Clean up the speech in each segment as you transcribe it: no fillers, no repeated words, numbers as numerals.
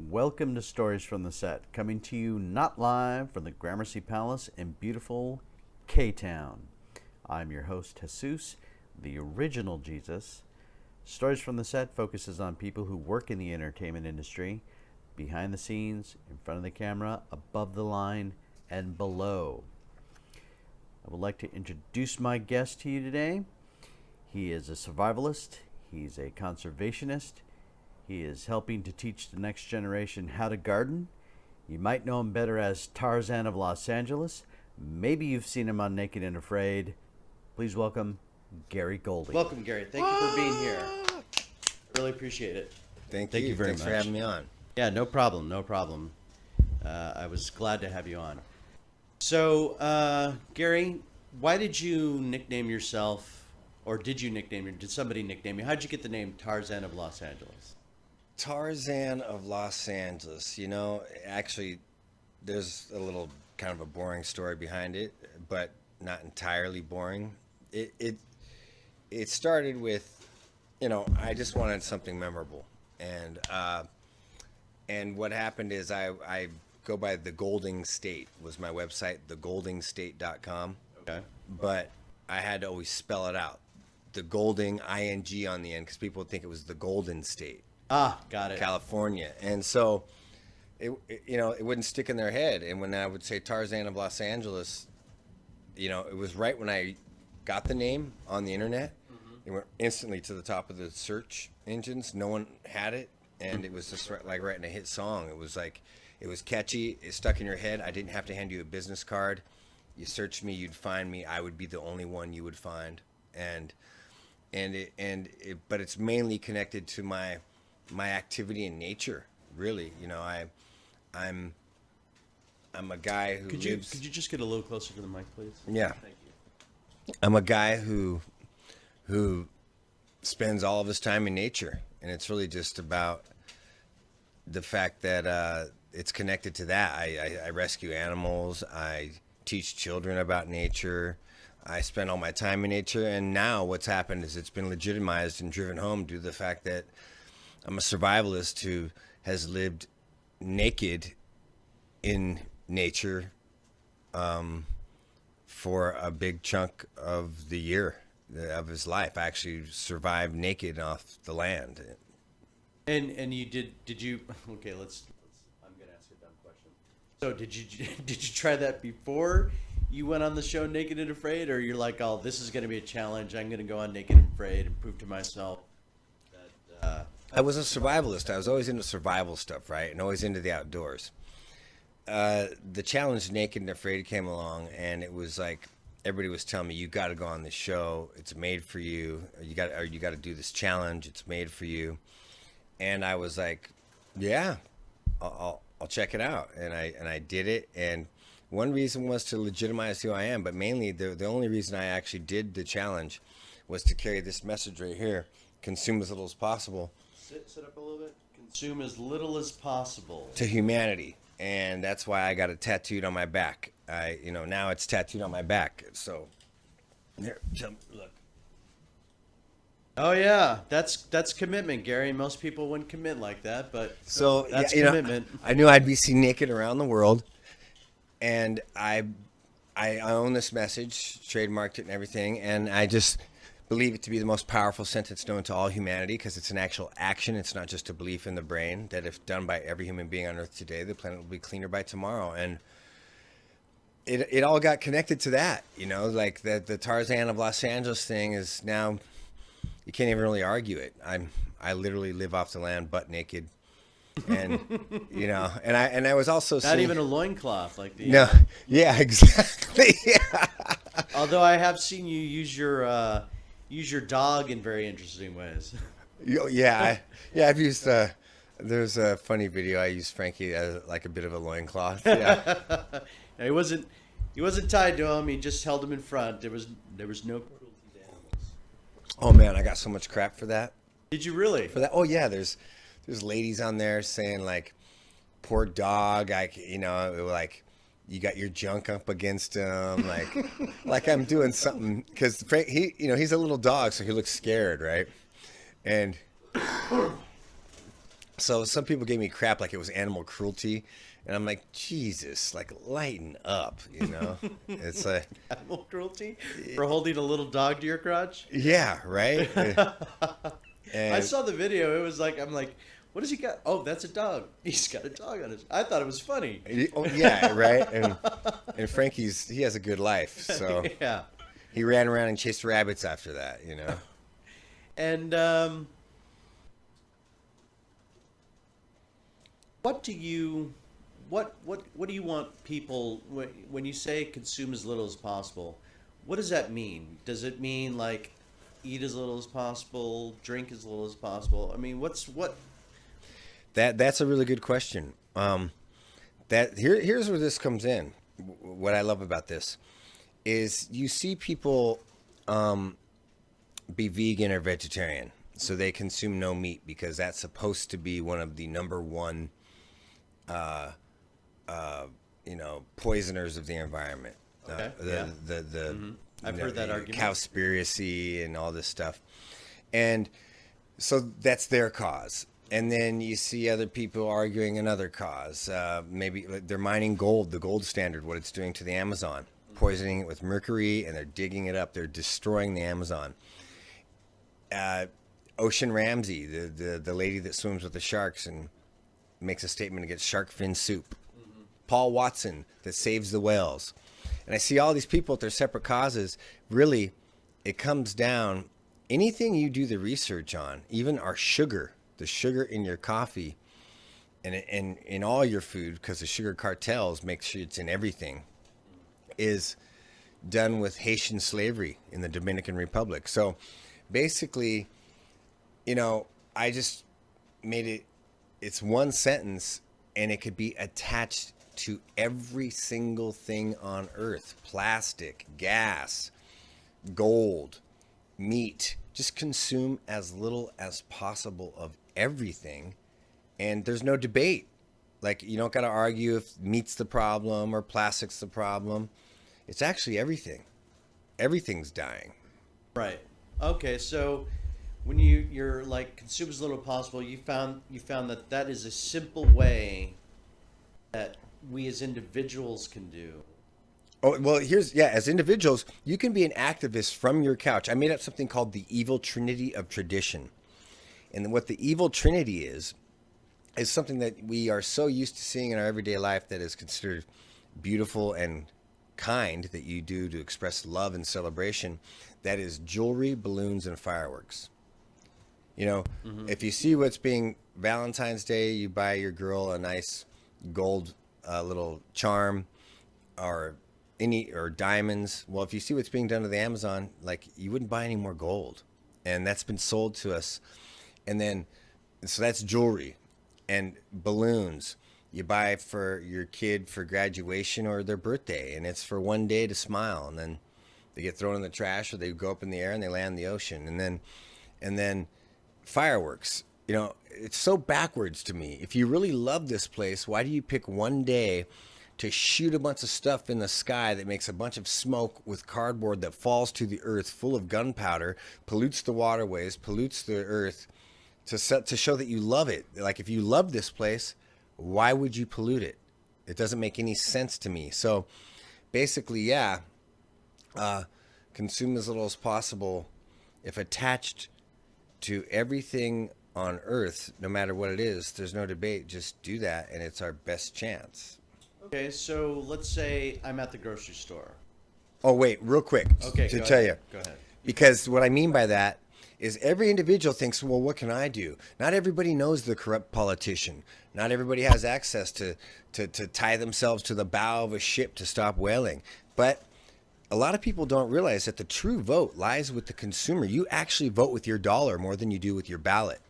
Welcome to Stories from the Set, coming to you not live from the Gramercy Palace in beautiful K-Town. I'm your host, Jesus, the original Jesus. Stories from the Set focuses on people who work in the entertainment industry, behind the scenes, in front of the camera, above the line, and below. I would like to introduce my guest to you today. He is a survivalist, he's a conservationist, he is helping to teach the next generation how to garden. You might know him better as Tarzan of Los Angeles. Maybe you've seen him on Naked and Afraid. Please welcome Gary Golding. Welcome, Gary. Thank you for being here. Really appreciate it. Thank you you very Thanks much. for having me on. Yeah, no problem. I was glad to have you on. So, Gary, why did you nickname yourself, or did somebody nickname you? How'd you get the name Tarzan of Los Angeles? Tarzan of Los Angeles. You know, actually, there's a little kind of a boring story behind it, but not entirely boring. It started with, I just wanted something memorable, and what happened is I go by the Golding State was my website, thegoldingstate.com. Okay. But I had to always spell it out, the Golding ing on the end, because people would think it was the Golden State. Ah, got it. California. And so it wouldn't stick in their head. And when I would say Tarzan of Los Angeles, it was right when I got the name on the internet. It went instantly to the top of the search engines. No one had it, and it was just like writing a hit song. It was catchy. It stuck in your head. I didn't have to hand you a business card. You searched me, you'd find me. I would be the only one you would find. But it's mainly connected to my activity in nature, really. I'm a guy who Could you just get a little closer to the mic, please? Yeah. Thank you. I'm a guy who spends all of his time in nature, and it's really just about the fact that it's connected to that. I rescue animals. I teach children about nature. I spend all my time in nature, and now what's happened is it's been legitimized and driven home due to the fact that I'm a survivalist who has lived naked in nature for a big chunk of the year of his life. I actually survived naked off the land. And you did you? Okay, let's. I'm gonna ask a dumb question. So did you try that before you went on the show Naked and Afraid, or you're like, oh, this is gonna be a challenge. I'm gonna go on Naked and Afraid and prove to myself that. I was a survivalist. I was always into survival stuff, right? And always into the outdoors. The challenge Naked and Afraid came along, and it was like everybody was telling me, you got to go on this show. It's made for you. You got to do this challenge. It's made for you. And I was like, yeah, I'll check it out. And I did it. And one reason was to legitimize who I am, but mainly the only reason I actually did the challenge was to carry this message right here: consume as little as possible. Sit up a little bit. Consume as little as possible To humanity. And that's why I got it tattooed on my back. Now it's tattooed on my back. So here, look. Oh yeah, that's commitment, Gary. Most people wouldn't commit like that, but So that's yeah, commitment. I knew I'd be seen naked around the world, and I own this message, trademarked it and everything, and I just believe it to be the most powerful sentence known to all humanity, because it's an actual action. It's not just a belief in the brain that if done by every human being on Earth today, the planet will be cleaner by tomorrow. And it all got connected to that, like the Tarzan of Los Angeles thing is now, you can't even really argue it. I literally live off the land butt naked. And and I was also Not even a loincloth like the no, yeah, exactly. Yeah. Although I have seen you use your dog in very interesting ways. I've used. There's a funny video. I used Frankie as like a bit of a loincloth. Yeah. He wasn't tied to him. He just held him in front. There was no cruelty to animals. Oh man, I got so much crap for that. Did you really? For that? Oh yeah, there's ladies on there saying like, poor dog. Like you got your junk up against him, like I'm doing something, because he's a little dog, so he looks scared, right? And So some people gave me crap like it was animal cruelty, and I'm like, Jesus, like lighten up, you know? It's like Animal cruelty for holding a little dog to your crotch. yeah, right. I And saw the video. It was like, I'm like, what does he got? Oh, that's a dog. He's got a dog on his. I thought it was funny. oh yeah, right. And he has a good life, so Yeah. he ran around and chased rabbits after that, you know. And what do you want people when you say consume as little as possible? What does that mean? Does it mean like eat as little as possible, drink as little as possible? I mean, what? That's a really good question. Here's where this comes in. What I love about this is you see people be vegan or vegetarian, so they consume no meat because that's supposed to be one of the number one, poisoners of the environment. Okay. The I've heard that argument. Cowspiracy and all this stuff, and so that's their cause. And then you see other people arguing another cause. Maybe they're mining gold, the gold standard, what it's doing to the Amazon, poisoning it with mercury, and they're digging it up. They're destroying the Amazon. Ocean Ramsey, the lady that swims with the sharks and makes a statement against shark fin soup. Mm-hmm. Paul Watson, that saves the whales. And I see all these people with their separate causes. Really, it comes down, anything you do the research on, even our sugar, the sugar in your coffee and in all your food, because the sugar cartels make sure it's in everything, is done with Haitian slavery in the Dominican Republic. So basically, I just made it's one sentence, and it could be attached to every single thing on earth: plastic, gas, gold, meat. Just consume as little as possible of everything, and there's no debate. Like, you don't got to argue if meat's the problem or plastic's the problem. It's actually everything. Everything's dying. Right. Okay. So when you're like consume as little as possible, you found that is a simple way that we as individuals can do. Oh, well, as individuals, you can be an activist from your couch. I made up something called the evil trinity of tradition. And what the evil trinity is something that we are so used to seeing in our everyday life that is considered beautiful and kind, that you do to express love and celebration. That is jewelry, balloons, and fireworks. If you see what's being Valentine's Day, you buy your girl a nice gold little charm or diamonds. Well, if you see what's being done to the Amazon, like, you wouldn't buy any more gold. And that's been sold to us. And then, so that's jewelry. And balloons you buy for your kid for graduation or their birthday, and it's for one day to smile, and then they get thrown in the trash, or they go up in the air and they land in the ocean. And then fireworks. It's so backwards to me. If you really love this place, why do you pick one day to shoot a bunch of stuff in the sky that makes a bunch of smoke with cardboard that falls to the earth full of gunpowder, pollutes the waterways, pollutes the earth, to show that you love it? Like, if you love this place, why would you pollute it? It doesn't make any sense to me. So basically, consume as little as possible. If attached to everything on earth, no matter what it is, there's no debate. Just do that, and it's our best chance. Okay, so let's say I'm at the grocery store. Oh, wait, real quick. Okay, to go tell ahead. you. Go ahead. Because what I mean by that is every individual thinks, well, what can I do? Not everybody knows the corrupt politician. Not everybody has access to tie themselves to the bow of a ship to stop whaling. But a lot of people don't realize that the true vote lies with the consumer. You actually vote with your dollar more than you do with your ballot.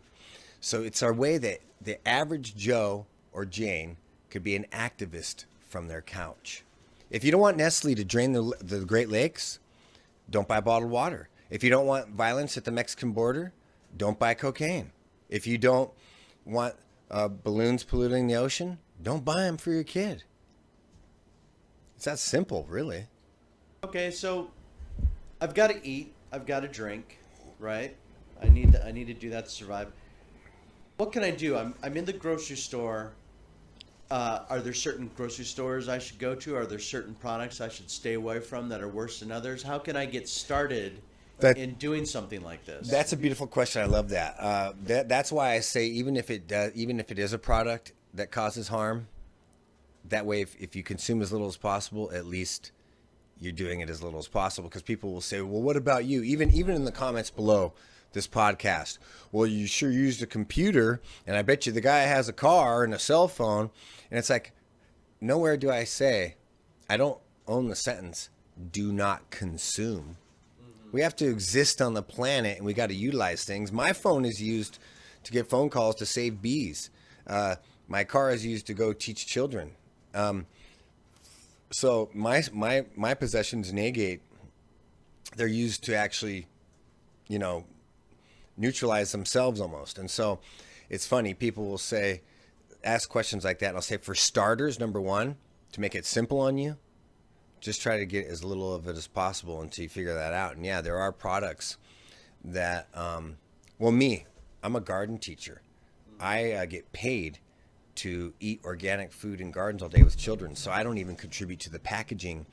So it's our way that the average Joe or Jane could be an activist from their couch. If you don't want Nestle to drain the Great Lakes, don't buy bottled water. If you don't want violence at the Mexican border, don't buy cocaine. If you don't want balloons polluting the ocean, don't buy them for your kid. It's that simple, really. Okay, so I've got to eat. I've got to drink, right? I need to do that to survive. What can I do? I'm in the grocery store. Are there certain grocery stores I should go to? Are there certain products I should stay away from that are worse than others? How can I get started in doing something like this? That's a beautiful question. I love that. That's why I say even if it is a product that causes harm, that way if you consume as little as possible, at least you're doing it as little as possible. Because people will say, well, what about you? Even in the comments below this podcast, well, you sure used a computer, and I bet you the guy has a car and a cell phone. And it's like, nowhere do I say, I don't own the sentence, do not consume. We have to exist on the planet, and we got to utilize things. My phone is used to get phone calls to save bees. My car is used to go teach children. So my possessions negate. They're used to actually, neutralize themselves almost. And so it's funny. People will say, ask questions like that. And I'll say, for starters, number one, to make it simple on you, just try to get as little of it as possible until you figure that out. And yeah, there are products that, I'm a garden teacher. I get paid to eat organic food in gardens all day with children. So I don't even contribute to the packaging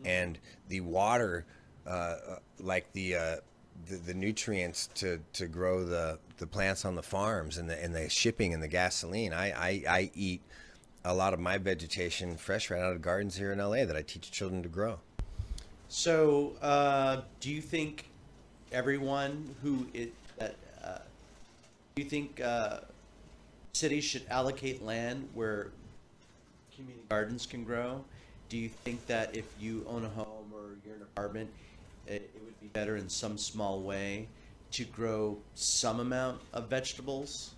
and the water, like the nutrients to grow the plants on the farms and the shipping and the gasoline. I eat a lot of my vegetation fresh right out of gardens here in LA that I teach children to grow. So, do you think everyone do you think cities should allocate land where community gardens can grow? Do you think that if you own a home or you're in an apartment, it would be better in some small way to grow some amount of vegetables?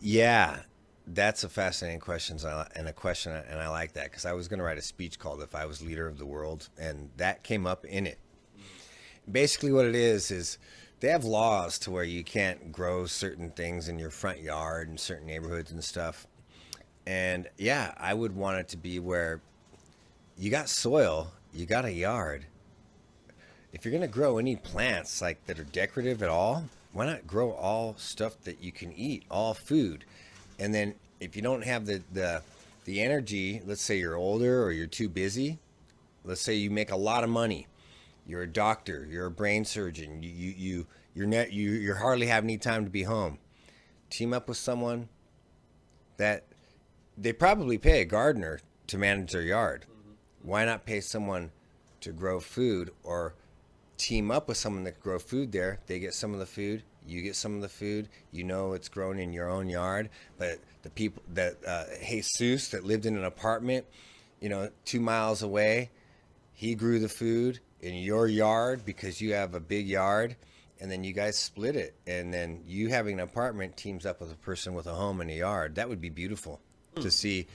Yeah, that's a fascinating question, and I like that, because I was going to write a speech called "If I Was Leader of the World," and that came up in it. Basically, what it is they have laws to where you can't grow certain things in your front yard in certain neighborhoods and stuff. And yeah, I would want it to be where you got soil, you got a yard. If you're going to grow any plants like that are decorative at all, why not grow all stuff that you can eat, all food? And then if you don't have the energy, let's say you're older or you're too busy, let's say you make a lot of money, you're a doctor, you're a brain surgeon, you hardly have any time to be home. Team up with someone that they probably pay a gardener to manage their yard. Why not pay someone to grow food, or team up with someone that can grow food there? They get some of the food, you get some of the food, it's grown in your own yard. But the people that Jesus that lived in an apartment 2 miles away, he grew the food in your yard because you have a big yard, and then you guys split it, and then you having an apartment teams up with a person with a home and a yard. That would be beautiful to see.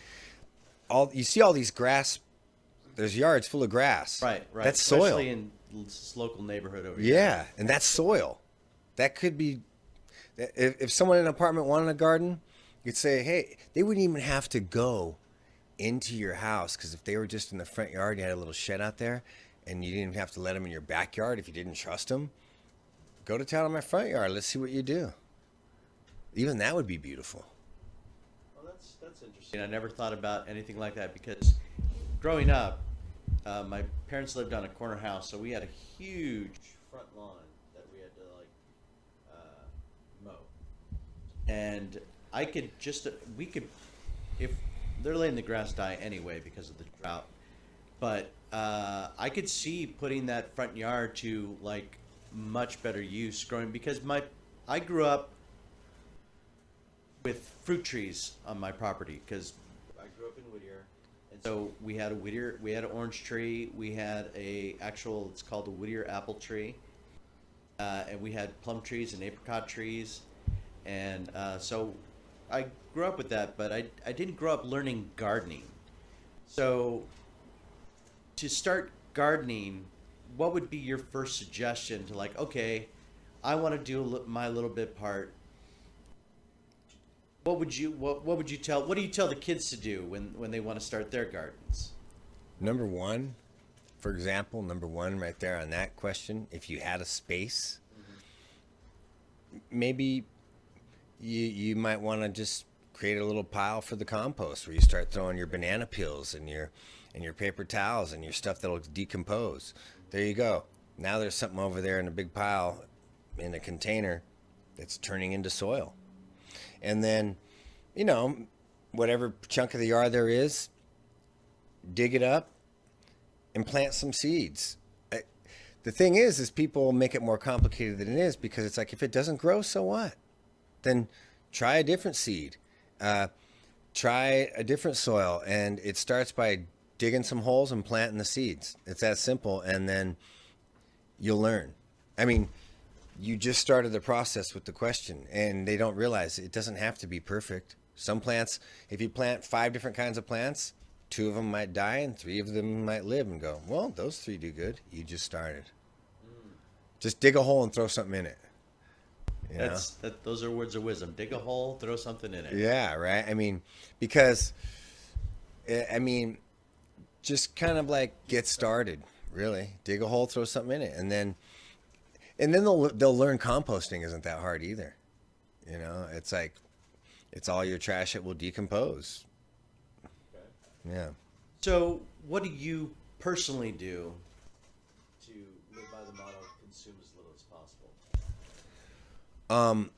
You see all these grass, there's yards full of grass. Right. That's soil. Especially in this local neighborhood over here. Yeah, and that's soil. That could be, if someone in an apartment wanted a garden, you'd say, hey, they wouldn't even have to go into your house, because if they were just in the front yard, you had a little shed out there, and you didn't have to let them in your backyard if you didn't trust them. Go to town in my front yard. Let's see what you do. Even that would be beautiful. Well, that's interesting. I never thought about anything like that, because growing up, my parents lived on a corner house, so we had a huge front lawn that we had to mow. And if they're letting the grass die anyway because of the drought, but I could see putting that front yard to much better use growing, because I grew up with fruit trees on my property, because I grew up in Whittier, and so we had an orange tree, we had it's called a Whittier apple tree, and we had plum trees and apricot trees, and so I grew up with that, but I didn't grow up learning gardening. So to start gardening, what would be your first suggestion to okay, I want to do my little bit part? What do you tell the kids to do when they want to start their gardens? Number one right there on that question, if you had a space, maybe you might want to just create a little pile for the compost where you start throwing your banana peels and your paper towels and your stuff that'll decompose. There you go. Now there's something over there in a big pile in a container that's turning into soil. And then, whatever chunk of the yard there is, dig it up and plant some seeds. The thing is people make it more complicated than it is, because it's like, if it doesn't grow, so what? Then try a different seed. Try a different soil. And it starts by digging some holes and planting the seeds. It's that simple. And then you'll learn. I mean, you just started the process with the question, and they don't realize it doesn't have to be perfect. Some plants, if you plant 5 different kinds of plants, 2 of them might die and 3 of them might live, and go, well, those 3 do good. You just started. Just dig a hole and throw something in it. Those are words of wisdom. Dig a hole, throw something in it. Yeah, right. I mean, because, just kind of like get started. Really, dig a hole, throw something in it, and then they'll learn composting isn't that hard either. It's like, it's all your trash that will decompose. Okay. Yeah. So, what do you personally do to live by the motto, consume as little as possible?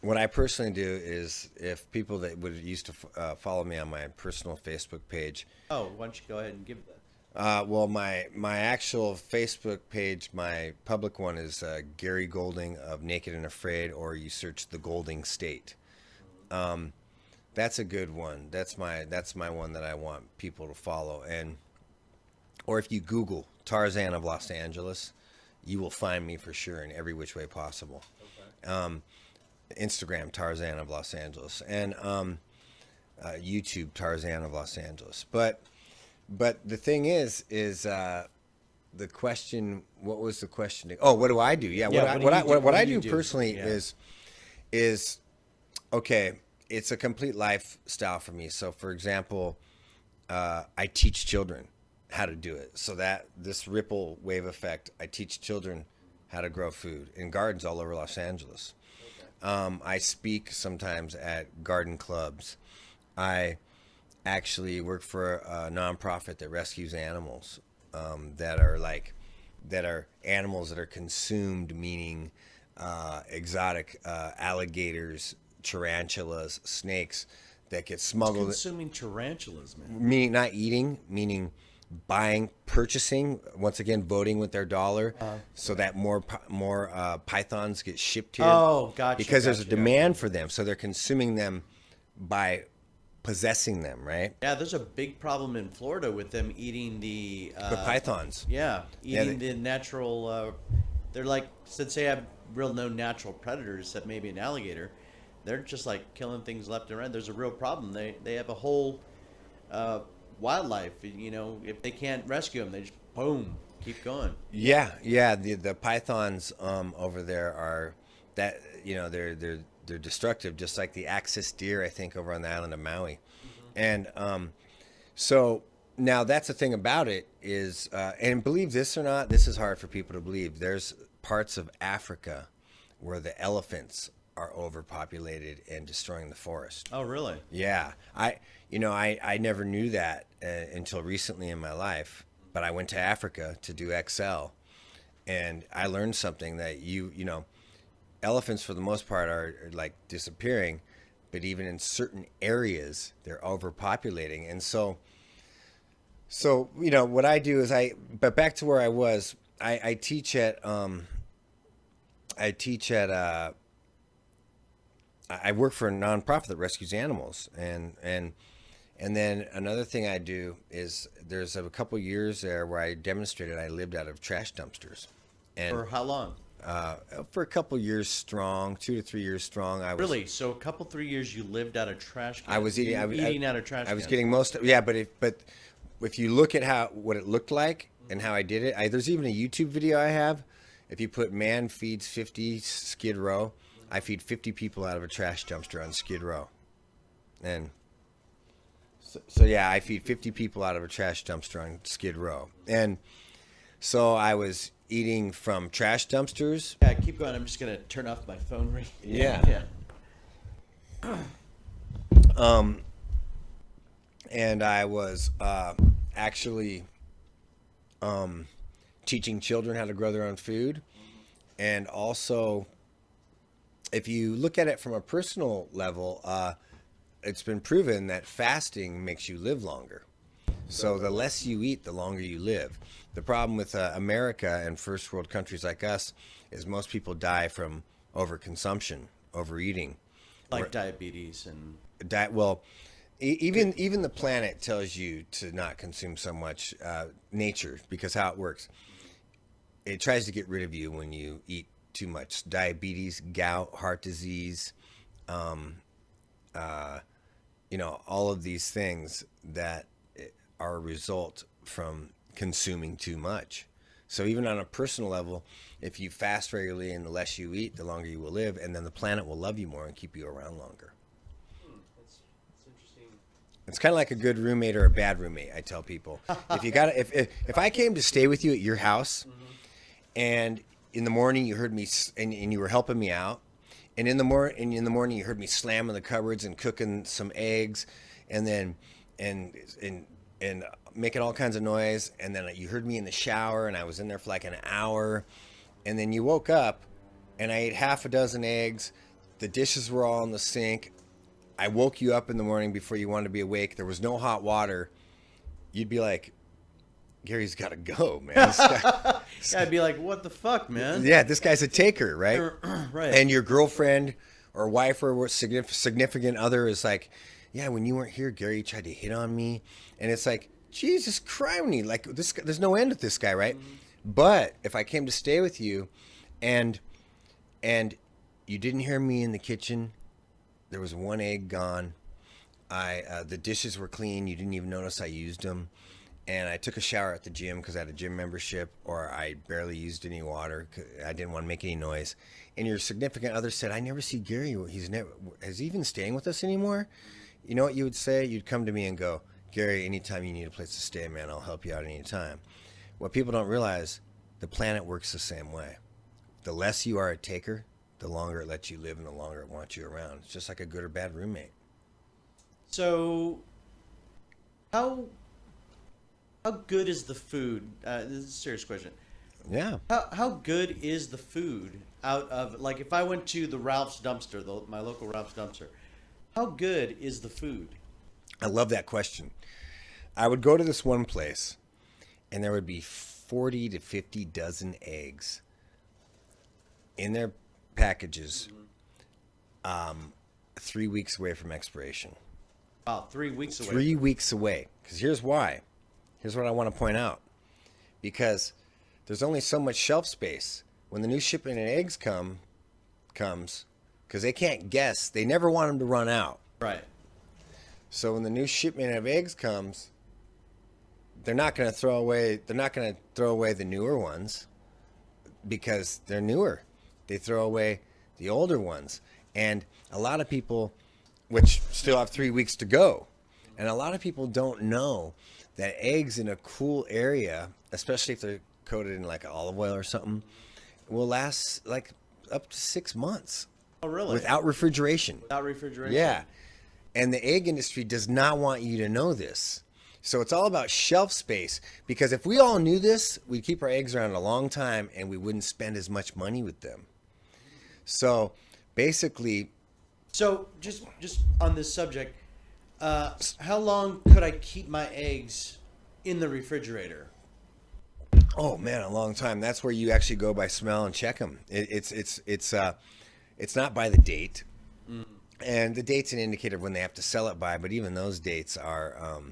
What I personally do is, if people that would used to follow me on my personal Facebook page. Oh, why don't you go ahead and give that? Well, my actual Facebook page, my public one is Gary Golding of Naked and Afraid, or you search the Golding State. That's a good one. That's my one that I want people to follow. Or if you Google Tarzan of Los Angeles, you will find me for sure in every which way possible. Okay. Instagram Tarzan of Los Angeles, and YouTube Tarzan of Los Angeles. But the thing is the question. What was the question? Oh, what do I do? Yeah, what I do personally is okay. It's a complete lifestyle for me. So, for example, I teach children how to do it. So that this ripple wave effect, I teach children how to grow food in gardens all over Los Angeles. Okay. I speak sometimes at garden clubs. I actually work for a nonprofit that rescues animals that are animals that are consumed, meaning exotic alligators, tarantulas, snakes that get smuggled. Consuming tarantulas, man. Meaning not eating, meaning buying, purchasing. Once again, voting with their dollar, so that more pythons get shipped here. Oh, gotcha. Because there's a demand for them, so they're consuming them by possessing them, right? Yeah, there's a big problem in Florida with them eating the pythons. Yeah, eating the natural. They're like, since they have real no natural predators, except maybe an alligator, they're just like killing things left and right. There's a real problem. They have a whole wildlife. If they can't rescue them, they just boom, keep going. Yeah. The pythons over there are that they're destructive, just like the axis deer, I think, over on the island of Maui. Mm-hmm. And so now that's the thing about it is, and believe this or not, this is hard for people to believe. There's parts of Africa where the elephants are overpopulated and destroying the forest. Oh, really? Yeah. I never knew that until recently in my life, but I went to Africa to do XL, and I learned something that elephants for the most part are like disappearing, but even in certain areas they're overpopulating. And so what I do is but back to where I was, I teach at I work for a nonprofit that rescues animals, and then another thing I do is there's a couple years there where I demonstrated. I lived out of trash dumpsters. And for how long? For a couple years strong, 2 to 3 years strong. Really? So a couple 3 years you lived out of trash cans? I was eating. Eating out of trash cans. I was getting most. But if you look at what it looked like and how I did it, there's even a YouTube video I have. If you put man feeds 50 Skid Row, I feed 50 people out of a trash dumpster on Skid Row, and so I feed 50 people out of a trash dumpster on Skid Row, and so I was eating from trash dumpsters. Yeah, keep going. I'm just gonna turn off my phone ring. Yeah. And I was actually teaching children how to grow their own food. And also, if you look at it from a personal level, it's been proven that fasting makes you live longer. So the less you eat, the longer you live. The problem with America and first world countries like us is most people die from overconsumption, overeating. Like diabetes and Well, even the planet tells you to not consume so much nature, because how it works, it tries to get rid of you when you eat too much. Diabetes, gout, heart disease, all of these things that are a result from consuming too much. So even on a personal level, if you fast regularly and the less you eat, the longer you will live, and then the planet will love you more and keep you around longer. that's interesting. It's kind of like a good roommate or a bad roommate. I tell people, if I came to stay with you at your house, and in the morning you heard me and you were helping me out, and in the morning you heard me slamming the cupboards and cooking some eggs, and then and making all kinds of noise, and then you heard me in the shower, and I was in there for like an hour, and then you woke up, and I ate half a dozen eggs, the dishes were all in the sink, I woke you up in the morning before you wanted to be awake, there was no hot water, you'd be like, Gary's got to go, man. Yeah, I'd be like, what the fuck, man? Yeah, this guy's a taker, right? Right. And your girlfriend or wife or significant other is like, yeah, when you weren't here, Gary tried to hit on me. And it's like, Jesus Christ, like this, there's no end with this guy, right? But if I came to stay with you and you didn't hear me in the kitchen, there was one egg gone. The dishes were clean. You didn't even notice I used them. And I took a shower at the gym because I had a gym membership, or I barely used any water. I didn't want to make any noise. And your significant other said, I never see Gary. Is he even staying with us anymore? You know what you would say? You'd come to me and go, Gary, anytime you need a place to stay, man, I'll help you out anytime. What people don't realize, the planet works the same way. The less you are a taker, the longer it lets you live and the longer it wants you around. It's just like a good or bad roommate. So, how good is the food? This is a serious question. Yeah. How good is the food out of, like, if I went to the Ralph's dumpster, my local Ralph's dumpster, how good is the food? I love that question. I would go to this one place, and there would be 40 to 50 dozen eggs in their packages, 3 weeks away from expiration. Wow, 3 weeks away. 3 weeks away. Because here's why. Here's what I want to point out. Because there's only so much shelf space. When the new shipment of eggs comes, because they can't guess, they never want them to run out. Right. So when the new shipment of eggs comes, they're not going to throw away the newer ones because they're newer. They throw away the older ones. And a lot of people, which still have 3 weeks to go, and a lot of people don't know that eggs in a cool area, especially if they're coated in like olive oil or something, will last like up to 6 months. Oh, really? Without refrigeration. Without refrigeration? Yeah. And the egg industry does not want you to know this. So it's all about shelf space, because if we all knew this, we'd keep our eggs around a long time and we wouldn't spend as much money with them. So basically... So just on this subject, how long could I keep my eggs in the refrigerator? Oh man, a long time. That's where you actually go by smell and check them. It's not by the date, and the date's an indicator of when they have to sell it by. But even those dates are,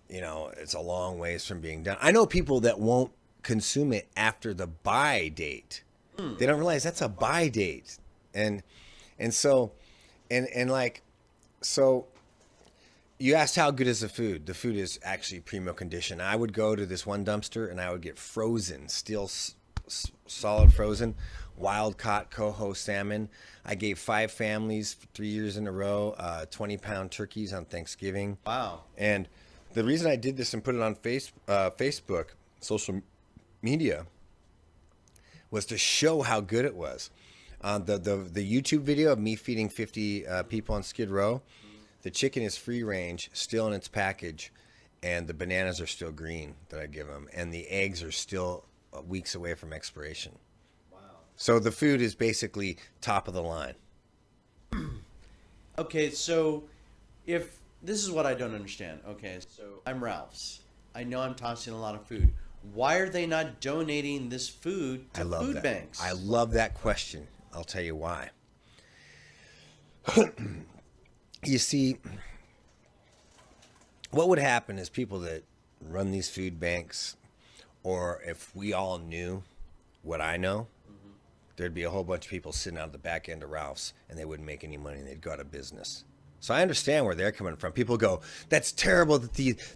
it's a long ways from being done. I know people that won't consume it after the buy date. They don't realize that's a buy date, so you asked how good is the food. The food is actually primo condition. I would go to this one dumpster and I would get frozen, still solid frozen, wild caught coho salmon. I gave 5 families 3 years in a row 20-pound turkeys on Thanksgiving. Wow. And the reason I did this and put it on Facebook, social media, was to show how good it was. The YouTube video of me feeding 50 people on Skid Row, the chicken is free range, still in its package, and the bananas are still green that I give them, and the eggs are still weeks away from expiration. Wow. So the food is basically top of the line. Okay, so if this is what I don't understand. Okay, so I'm Ralph's. I know I'm tossing a lot of food. Why are they not donating this food to food banks? I love that question. I'll tell you why. You see, what would happen is people that run these food banks, or if we all knew what I know, there'd be a whole bunch of people sitting out the back end of Ralph's and they wouldn't make any money and they'd go out of business. So I understand where they're coming from. People go, that's terrible that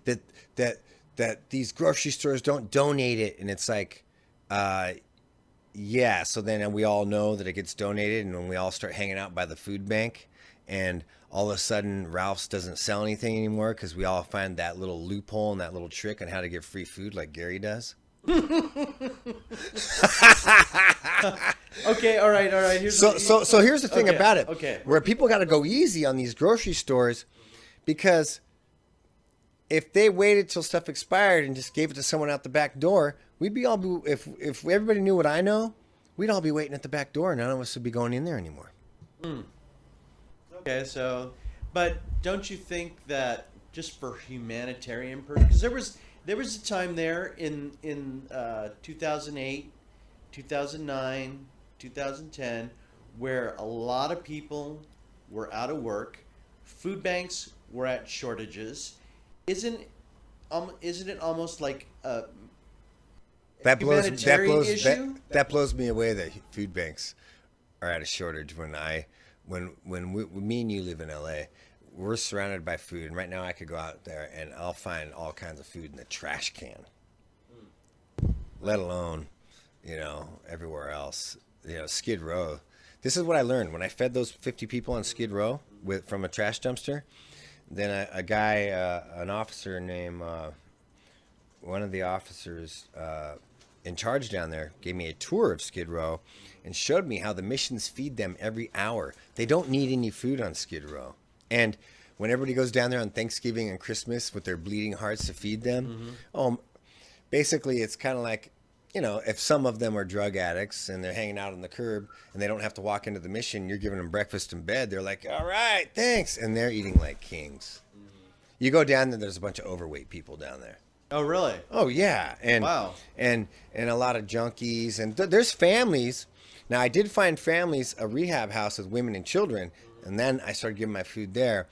that these grocery stores don't donate it. And it's like, yeah. So then we all know that it gets donated, and when we all start hanging out by the food bank, and all of a sudden Ralph's doesn't sell anything anymore because we all find that little loophole and that little trick on how to get free food like Gary does. Okay, all right. So here's the thing about it. Okay. Where people got to go easy on these grocery stores, because if they waited till stuff expired and just gave it to someone out the back door, if everybody knew what I know, we'd all be waiting at the back door. None of us would be going in there anymore. Okay, so, but don't you think that just for humanitarian purposes, because there was a time there in 2008, 2009, 2010, where a lot of people were out of work, food banks were at shortages. Isn't it almost like a humanitarian issue? That blows me away that food banks are at a shortage. When me and you live in LA, we're surrounded by food, and right now I could go out there and I'll find all kinds of food in the trash can, let alone, everywhere else. Skid Row. This is what I learned when I fed those 50 people on Skid Row from a trash dumpster. Then a guy, an officer named, one of the officers in charge down there gave me a tour of Skid Row and showed me how the missions feed them every hour. They don't need any food on Skid Row. And when everybody goes down there on Thanksgiving and Christmas with their bleeding hearts to feed them, basically it's kind of like, if some of them are drug addicts and they're hanging out on the curb and they don't have to walk into the mission, you're giving them breakfast in bed. They're like, all right, thanks. And they're eating like kings. You go down there, there's a bunch of overweight people down there. Oh, really? Oh, yeah. And, wow. And a lot of junkies. And there's families. Now, I did find families, a rehab house with women and children, and then I started giving my food there.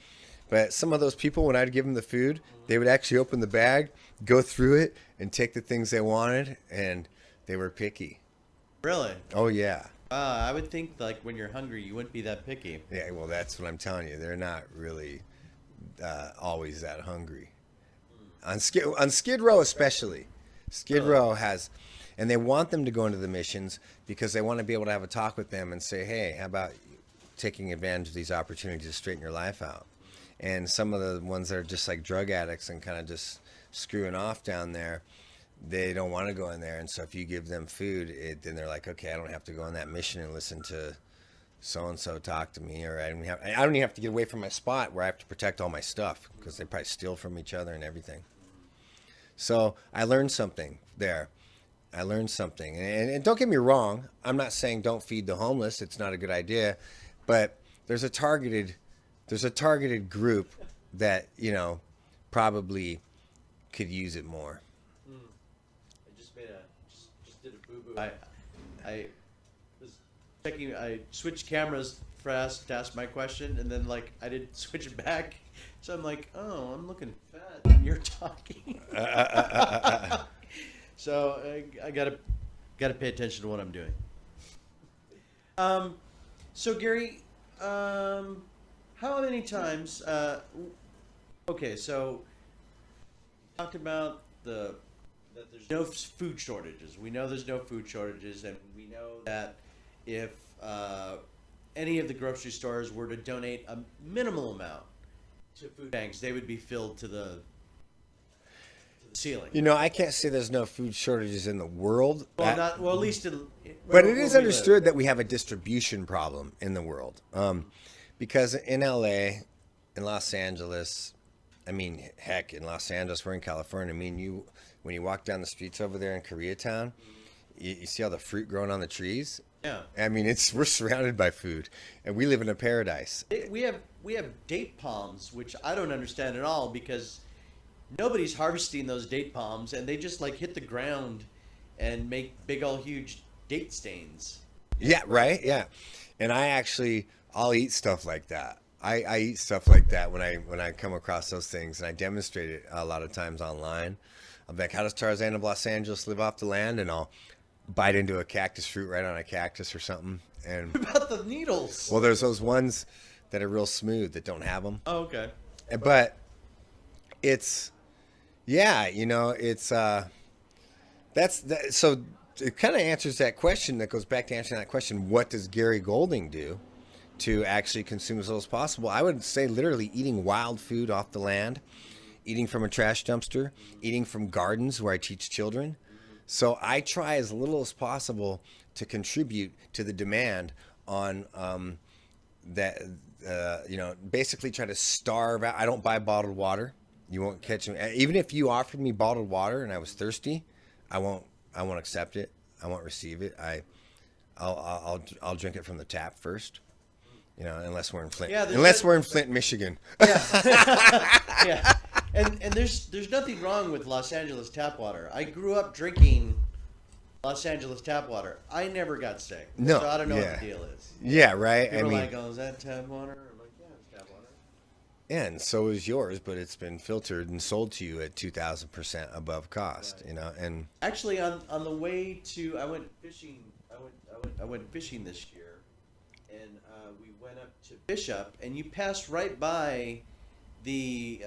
But some of those people, when I'd give them the food, they would actually open the bag, go through it, and take the things they wanted, and they were picky. Really? Oh, yeah. I would think, like, when you're hungry, you wouldn't be that picky. Yeah, well, that's what I'm telling you. They're not really always that hungry. On Skid Row especially. Skid Row has, and they want them to go into the missions because they want to be able to have a talk with them and say, hey, how about taking advantage of these opportunities to straighten your life out? And some of the ones that are just like drug addicts and kind of just screwing off down there, they don't want to go in there. And so if you give them food, then they're like, okay, I don't have to go on that mission and listen to so-and-so talk to me, or I don't even have to get away from my spot where I have to protect all my stuff because they probably steal from each other and everything. So I learned something there. And don't get me wrong, I'm not saying don't feed the homeless. It's not a good idea, but there's a targeted group that, probably could use it more. I just did a boo-boo. I was checking, I switched cameras to ask my question, and then I didn't switch it back. So I'm like, oh, I'm looking fat and you're talking. So I gotta pay attention to what I'm doing. So Gary, how many times? Okay, so we talked about that there's no food shortages. We know there's no food shortages, and we know that if any of the grocery stores were to donate a minimal amount to food banks, they would be filled to the ceiling. You know, I can't say there's no food shortages in the world. Well, at least But it is understood that we have a distribution problem in the world. Because in LA, in Los Angeles, I mean, heck, in Los Angeles, we're in California. I mean, when you walk down the streets over there in Koreatown, you see all the fruit growing on the trees. Yeah. I mean, we're surrounded by food, and we live in a paradise. We have date palms, which I don't understand at all because nobody's harvesting those date palms, and they just like hit the ground and make big old huge date stains. Yeah, right. Yeah, and I'll eat stuff like that. I eat stuff like that when I come across those things, and I demonstrate it a lot of times online. I'm like, how does Tarzan of Los Angeles live off the land? And I'll bite into a cactus fruit right on a cactus or something. And What about the needles? well, there's those ones that are real smooth that don't have them. Oh, okay. But it's, yeah, you know, it's so it kind of answers that question. That goes back to answering that question: what does Gary Golding do to actually consume as little as possible? I would say literally eating wild food off the land, eating from a trash dumpster, eating from gardens where I teach children. So I try as little as possible to contribute to the demand on that. You know, basically try to starve out. I don't buy bottled water. You won't catch me. Even if you offered me bottled water and I was thirsty, I won't accept it. I won't receive it. I'll drink it from the tap first. You know, unless we're in Flint. Yeah, we're in Flint, Michigan. Yeah. And there's nothing wrong with Los Angeles tap water. I grew up drinking Los Angeles tap water. I never got sick. No, So I don't know yeah. what the deal is. Yeah, right. People are like, oh, is that tap water? I'm like, yeah, it's tap water. And so is yours, but it's been filtered and sold to you at 2,000% above cost. Right. You know, and Actually, on the way to, I went fishing. I went fishing this year, and we went up to Bishop, and you passed right by the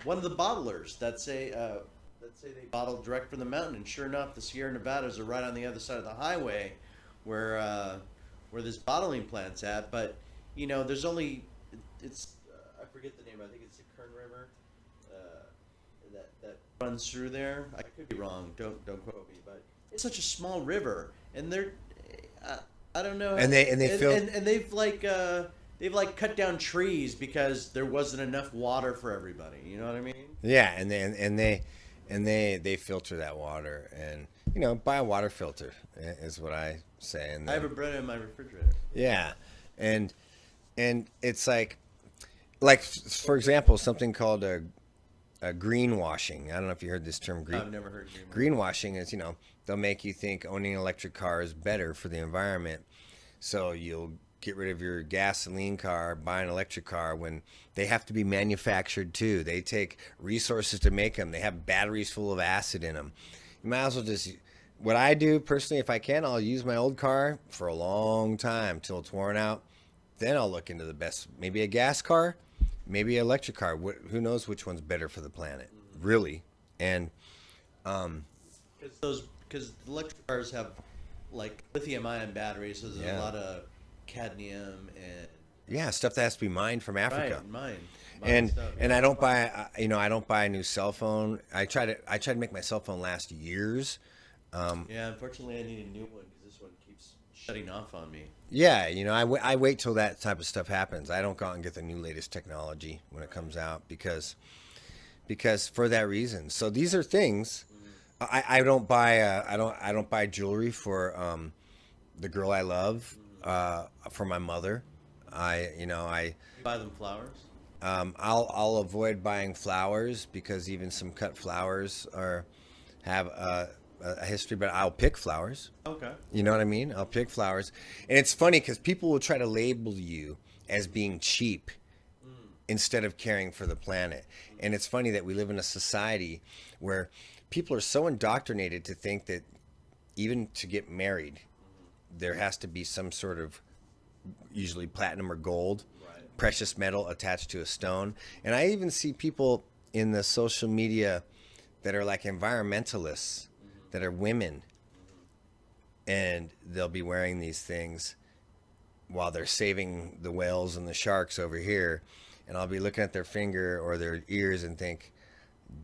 one of the bottlers that say they bottle direct from the mountain, and sure enough, the Sierra Nevadas are right on the other side of the highway, where this bottling plant's at. But you know, there's only it's I forget the name. I think it's the Kern River that runs through there. I could be wrong. Don't quote me, but it's such a small river, and they're I don't know. And they've like cut down trees because there wasn't enough water for everybody. You know what I mean? yeah, and they filter that water, and you know, buy a water filter is what I say. And I have a Brita in my refrigerator. yeah, and it's like for example, something called a greenwashing. I don't know if you heard this term. I've never heard Greenwashing is, you know, they'll make you think owning an electric car is better for the environment, so you'll get rid of your gasoline car, buy an electric car when they have to be manufactured too. They take resources to make them. They have batteries full of acid in them. You might as well just, what I do personally, if I can, I'll use my old car for a long time till it's worn out. Then I'll look into the best, maybe a gas car, maybe an electric car. Who knows which one's better for the planet, really? And because electric cars have like lithium-ion batteries, so there's Yeah. a lot of cadmium and yeah, stuff that has to be mined from Africa. mine And stuff. I don't buy I don't buy a new cell phone. I try to make my cell phone last years. Yeah, unfortunately, I need a new one because this one keeps shutting off on me. Yeah, you know, I wait till that type of stuff happens. I don't go out and get the new latest technology when it comes out because for that reason. So these are things I don't buy. I don't buy jewelry for the girl I love, for my mother. I Buy them flowers. I'll avoid buying flowers because even some cut flowers have a history, but I'll pick flowers. Okay. You know what I mean? I'll pick flowers. And it's funny because people will try to label you as being cheap instead of caring for the planet. And it's funny that we live in a society where people are so indoctrinated to think that even to get married, there has to be some sort of, usually platinum or gold, precious metal attached to a stone. And I even see people in the social media that are like environmentalists, that are women, and they'll be wearing these things while they're saving the whales and the sharks over here. And I'll be looking at their finger or their ears and think,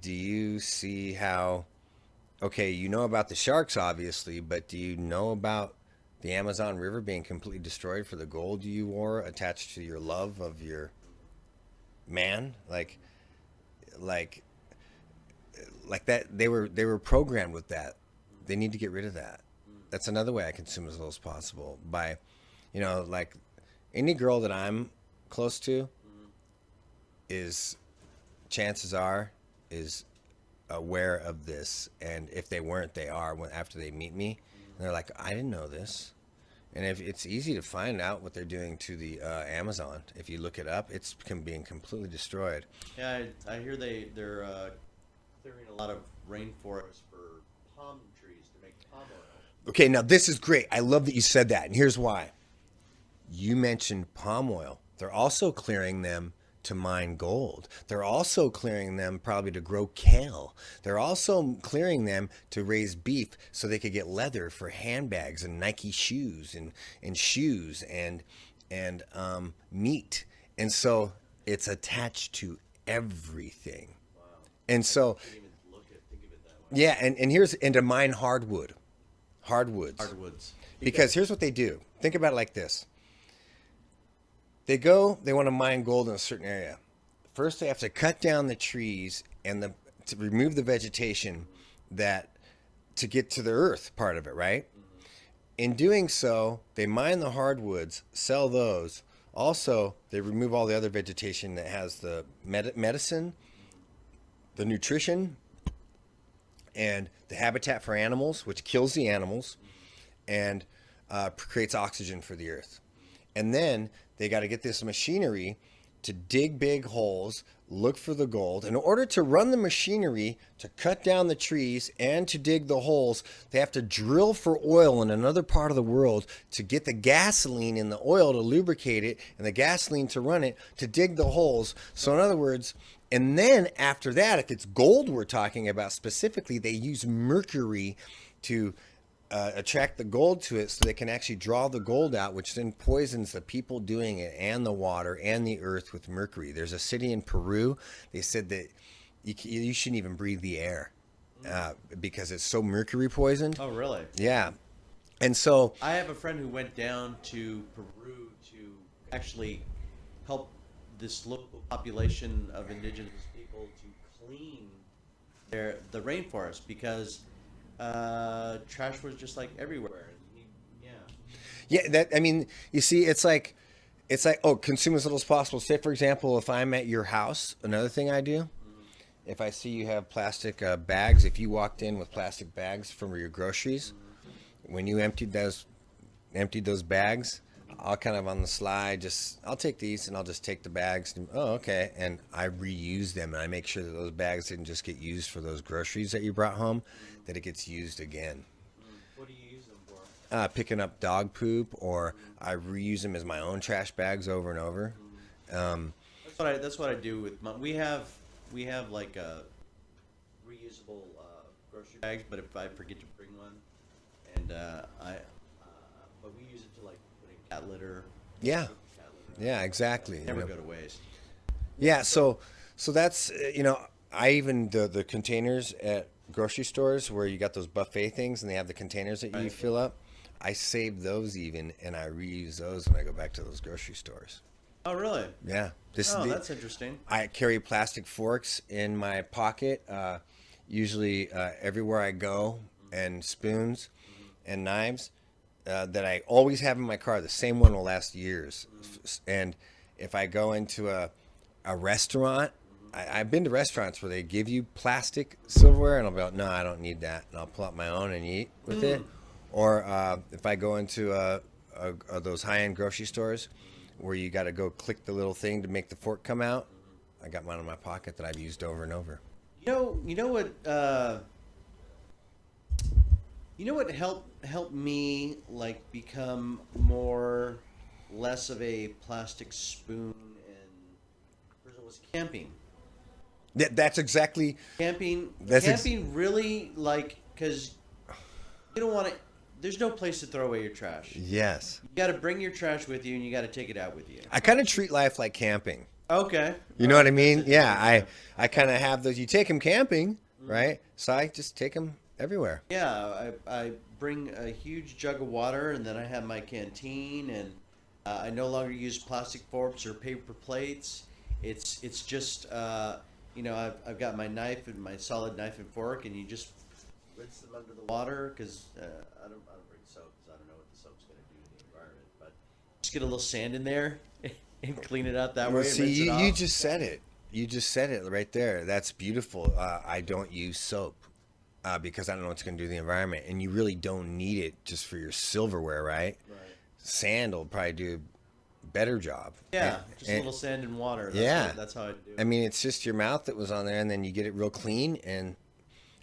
do you see how? Okay, you know about the sharks, obviously, but do you know about the Amazon River being completely destroyed for the gold you wore attached to your love of your man? Like, like that. They were programmed with that. They need to get rid of that. That's another way I consume as little as possible by, like any girl that I'm close to is, chances are, is aware of this, and if they weren't, they are after they meet me. And they're like, I didn't know this. And if it's easy to find out what they're doing to the Amazon, if you look it up, it's being completely destroyed. Yeah, I hear they're clearing a lot of rainforests for palm trees to make palm oil. Okay, now this is great. I love that you said that, and here's why. You mentioned palm oil. They're also clearing them to mine gold. They're also clearing them probably to grow kale. They're also clearing them to raise beef so they could get leather for handbags and Nike shoes and shoes and meat. And so it's attached to everything. Wow. And so, I didn't even think of it that way. yeah, and to mine hardwoods. Hardwoods. Because here's what they do. Think about it like this. They want to mine gold in a certain area. First, they have to cut down the trees and to remove the vegetation to get to the earth part of it, right? In doing so, they mine the hardwoods, sell those. Also, they remove all the other vegetation that has the medicine, the nutrition, and the habitat for animals, which kills the animals and creates oxygen for the earth. And then they got to get this machinery to dig big holes, look for the gold. In order to run the machinery to cut down the trees and to dig the holes, they have to drill for oil in another part of the world to get the gasoline in the oil to lubricate it and the gasoline to run it to dig the holes. So in other words, and then after that, if it's gold we're talking about specifically, they use mercury to attract the gold to it so they can actually draw the gold out, which then poisons the people doing it and the water and the earth with mercury. There's a city in Peru, they said that you shouldn't even breathe the air because it's so mercury poisoned. Oh, really? Yeah. And so I have a friend who went down to Peru to actually help this local population of indigenous people to clean the rainforest because trash was just like everywhere. You see, it's like, consume as little as possible. Say, for example, if I'm at your house, another thing I do, if I see you have plastic bags, if you walked in with plastic bags from your groceries, when you emptied those bags, I'll kind of on the slide, I'll take these and I'll just take the bags. And, oh, okay. And I reuse them and I make sure that those bags didn't just get used for those groceries that you brought home, that it gets used again. What do you use them for? Picking up dog poop, or I reuse them as my own trash bags over and over. That's what I do with we have like reusable grocery bags, but if I forget to bring one, and but we use it to like put in cat litter. Yeah. Yeah, exactly. Never go to waste. Yeah, so that's I even the containers at grocery stores where you got those buffet things and they have the containers that you fill up. I save those even and I reuse those when I go back to those grocery stores. Oh, really? Yeah. That's interesting. I carry plastic forks in my pocket, usually everywhere I go, and spoons and knives that I always have in my car. The same one will last years. And if I go into a restaurant, I've been to restaurants where they give you plastic silverware, and I'll be like, no, I don't need that. And I'll pull out my own and eat with it. Or if I go into those high-end grocery stores where you got to go click the little thing to make the fork come out, I got mine in my pocket that I've used over and over. You know what helped me like become less of a plastic spoon and was camping. That's exactly Camping really, like, because you don't want to. There's no place to throw away your trash. Yes. You got to bring your trash with you, and you got to take it out with you. I kind of treat life like camping. Okay. You know what I mean? Yeah, I kind of have those. You take them camping, right? So I just take them everywhere. Yeah, I bring a huge jug of water, and then I have my canteen, and I no longer use plastic forks or paper plates. It's just I've got my knife and my solid knife and fork, and you just rinse them under the water because I don't bring soap because I don't know what the soap's going to do to the environment, but just get a little sand in there and clean it out that way. Well, and see, rinse it you off. just said it. You just said it right there. That's beautiful. I don't use soap because I don't know what's going to do to the environment, and you really don't need it just for your silverware, right? Right. Sand will probably do a better job. Yeah, just a little sand and water. That's how I do it. I mean, it's just your mouth that was on there, and then you get it real clean, and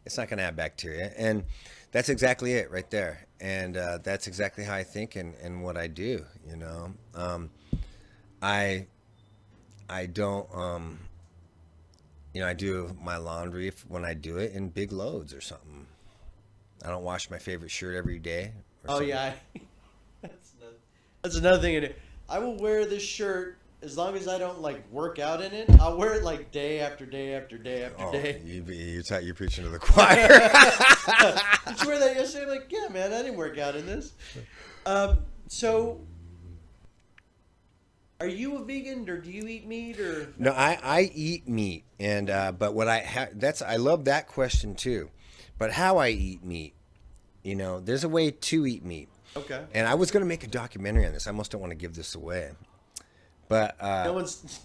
it's not going to have bacteria. And that's exactly it right there. And that's exactly how I think and what I do, you know. I don't, I do my laundry when I do it in big loads or something. I don't wash my favorite shirt every day. Oh yeah, that's another thing. I will wear this shirt as long as I don't like work out in it. I'll wear it like day after day after day after day. You're preaching to the choir. Did you wear that yesterday? I'm like, yeah, man, I didn't work out in this. So, are you a vegan or do you eat meat or? No, I eat meat, and but what I love that question too. But how I eat meat, there's a way to eat meat. Okay. And I was going to make a documentary on this. I almost don't want to give this away. But no one's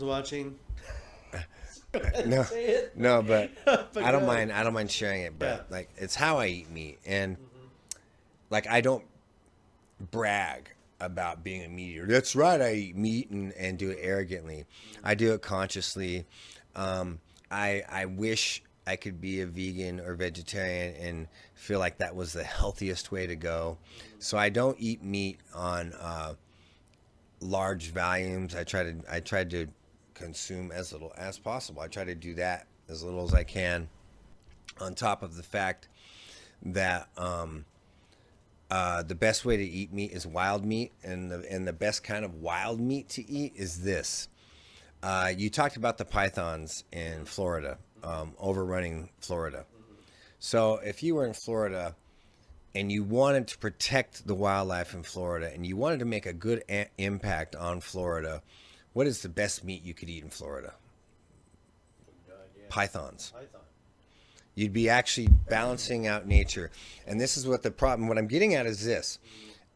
watching. No, Say it. no, but But I don't go mind. ahead. I don't mind sharing it. But Yeah. like, it's how I eat meat, and like I don't brag about being a meat eater. That's right. I eat meat and do it arrogantly. I do it consciously. I wish I could be a vegan or vegetarian and feel like that was the healthiest way to go. So I don't eat meat on large volumes. I try to consume as little as possible. I try to do that as little as I can. On top of the fact that the best way to eat meat is wild meat, and the best kind of wild meat to eat is this. You talked about the pythons in Florida, overrunning Florida. So if you were in Florida and you wanted to protect the wildlife in Florida and you wanted to make a good impact on Florida, what is the best meat you could eat in Florida? No idea. Pythons. Python. You'd be actually balancing out nature. And this is what I'm getting at is this.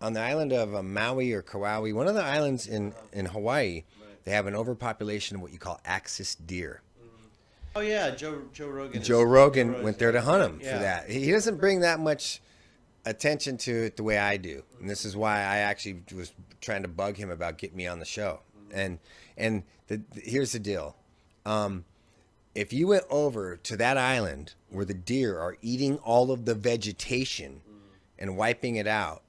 On the island of Maui or Kauai, one of the islands in Hawaii, they have an overpopulation of what you call axis deer. Oh yeah, Joe Rogan. Joe Rogan went there to hunt him Yeah. for that. He doesn't bring that much attention to it the way I do. And this is why I actually was trying to bug him about getting me on the show. And here's the deal. If you went over to that island where the deer are eating all of the vegetation and wiping it out,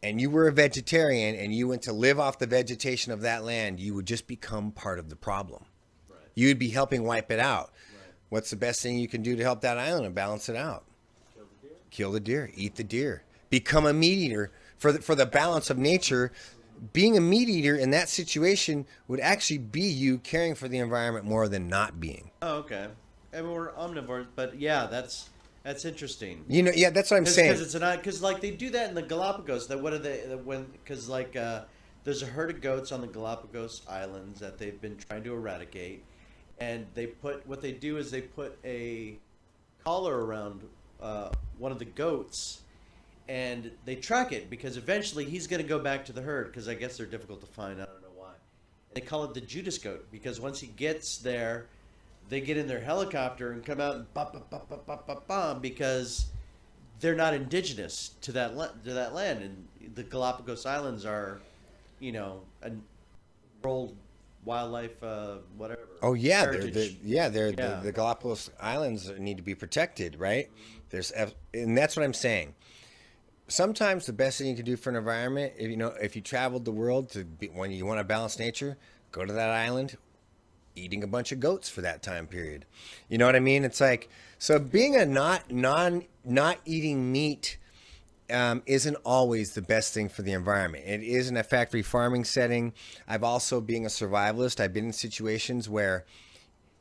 and you were a vegetarian and you went to live off the vegetation of that land, you would just become part of the problem. Right. You would be helping wipe it out. Right. What's the best thing you can do to help that island and balance it out? Kill the deer. Kill the deer, eat the deer, become a meat eater for the balance of nature. Being a meat eater in that situation would actually be you caring for the environment more than not being. Oh, okay. I mean, we're omnivores, but yeah, that's interesting. Yeah, that's what I'm saying. Because like they do that in the Galapagos. That what are they because there's a herd of goats on the Galapagos Islands that they've been trying to eradicate, and they put a collar around one of the goats, and they track it because eventually he's going to go back to the herd because I guess they're difficult to find. I don't know why. They call it the Judas goat because once he gets there, they get in their helicopter and come out and bam because they're not indigenous to that land, and the Galapagos Islands are, a world wildlife whatever. Oh yeah, heritage. the Galapagos Islands need to be protected, right? And that's what I'm saying. Sometimes the best thing you can do for an environment, if you traveled the world when you want to balance nature, go to that island, eating a bunch of goats for that time period. You know what I mean? It's like, so being a not eating meat isn't always the best thing for the environment. It is in a factory farming setting. I've also, being a survivalist, I've been in situations where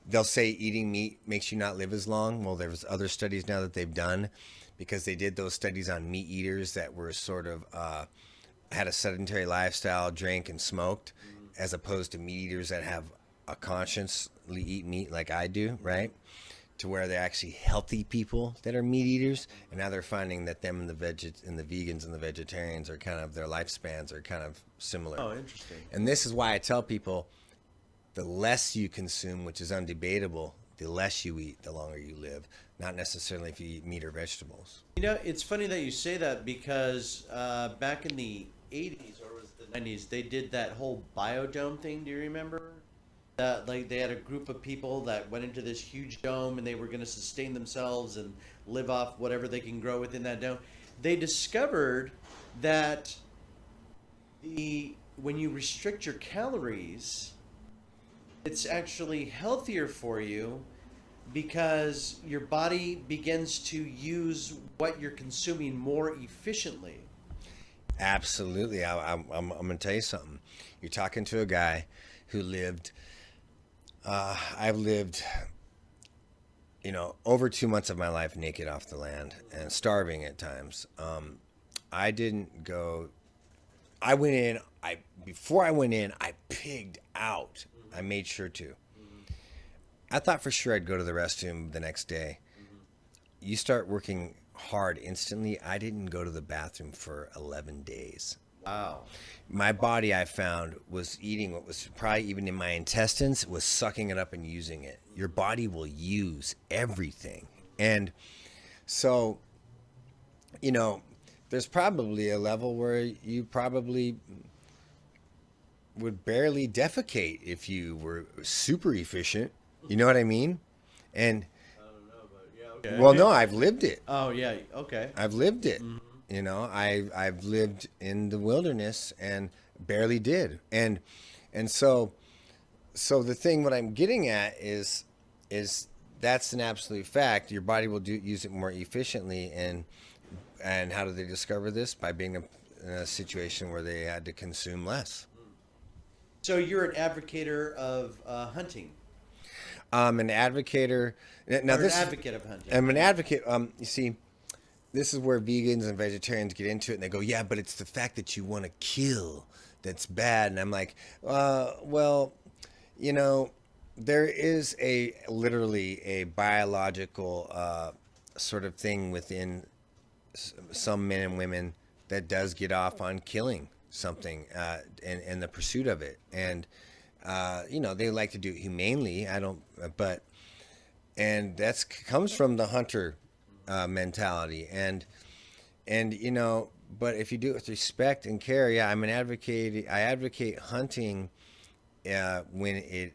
they'll say eating meat makes you not live as long. Well, there's other studies now that they've done, because they did those studies on meat eaters that were sort of had a sedentary lifestyle, drank and smoked, as opposed to meat eaters that have a consciously eat meat like I do, right? To where they're actually healthy people that are meat eaters, and now they're finding that them and the vegans and the vegetarians are kind of, their lifespans are kind of similar. Oh, interesting. And this is why I tell people, the less you consume, which is undebatable, the less you eat, the longer you live. Not necessarily if you eat meat or vegetables. You know, it's funny that you say that, because back in the 80s, or was it the 90s, they did that whole biodome thing. Do you remember? That, like, they had a group of people that went into this huge dome, and they were going to sustain themselves and live off whatever they can grow within that dome. They discovered that when you restrict your calories, it's actually healthier for you, because your body begins to use what you're consuming more efficiently. Absolutely. I'm going to tell you something. You're talking to a guy who lived, I've lived, over 2 months of my life naked off the land and starving at times. I didn't go, before I went in, I pigged out. I made sure to. I thought for sure I'd go to the restroom the next day. You start working hard instantly. I didn't go to the bathroom for 11 days. Wow. My body, I found, was eating what was probably even in my intestines, was sucking it up and using it. Your body will use everything. And so, there's probably a level where you probably would barely defecate if you were super efficient. You know what I mean? And I don't know, but yeah, okay. well, no, I've lived it. Oh, yeah, okay. I've lived it. I've lived in the wilderness and barely did. And so the thing, what I'm getting at is that's an absolute fact. Your body will use it more efficiently. And how did they discover this? By being in a situation where they had to consume less. So you're an advocator of hunting. I'm an advocator. Now, Or an advocate of hunting. I'm an advocate. You see, this is where vegans and vegetarians get into it, and they go, "Yeah, but it's the fact that you want to kill that's bad." And I'm like, well, there is literally a biological sort of thing within some men and women that does get off on killing something in the pursuit of it, and they like to do it humanely. And that's comes from the hunter mentality, and but if you do it with respect and care, yeah, I'm an advocate. I advocate hunting when it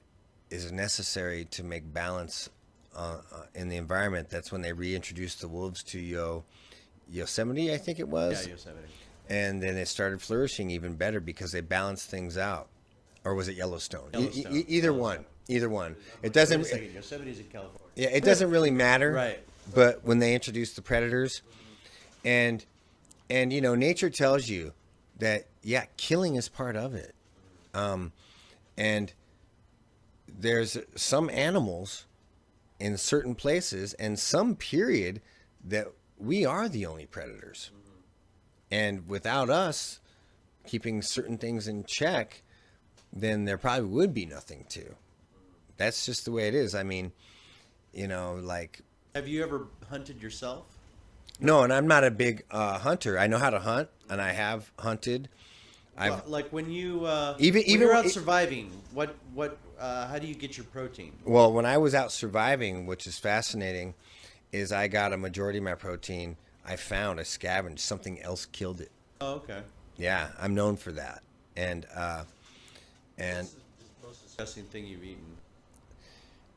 is necessary to make balance in the environment. That's when they reintroduced the wolves to Yosemite, I think it was. Yeah, Yosemite. And then it started flourishing even better because they balanced things out. Or was it Yellowstone? Yellowstone. Either one. Either one. It doesn't. Wait a second, Yosemite's in California. Yeah, it doesn't really matter. Right. But when they introduced the predators, and nature tells you that killing is part of it. And there's some animals in certain places and some period that we are the only predators. And without us keeping certain things in check, then there probably would be nothing to. That's just the way it is. I mean, like... Have you ever hunted yourself? No, and I'm not a big hunter. I know how to hunt, and I have hunted. Like when you when even you're out surviving, how do you get your protein? Well, when I was out surviving, which is fascinating, is I got a majority of my protein. I scavenged, something else killed it. Oh, okay. Yeah, I'm known for that. And What's the most disgusting thing you've eaten?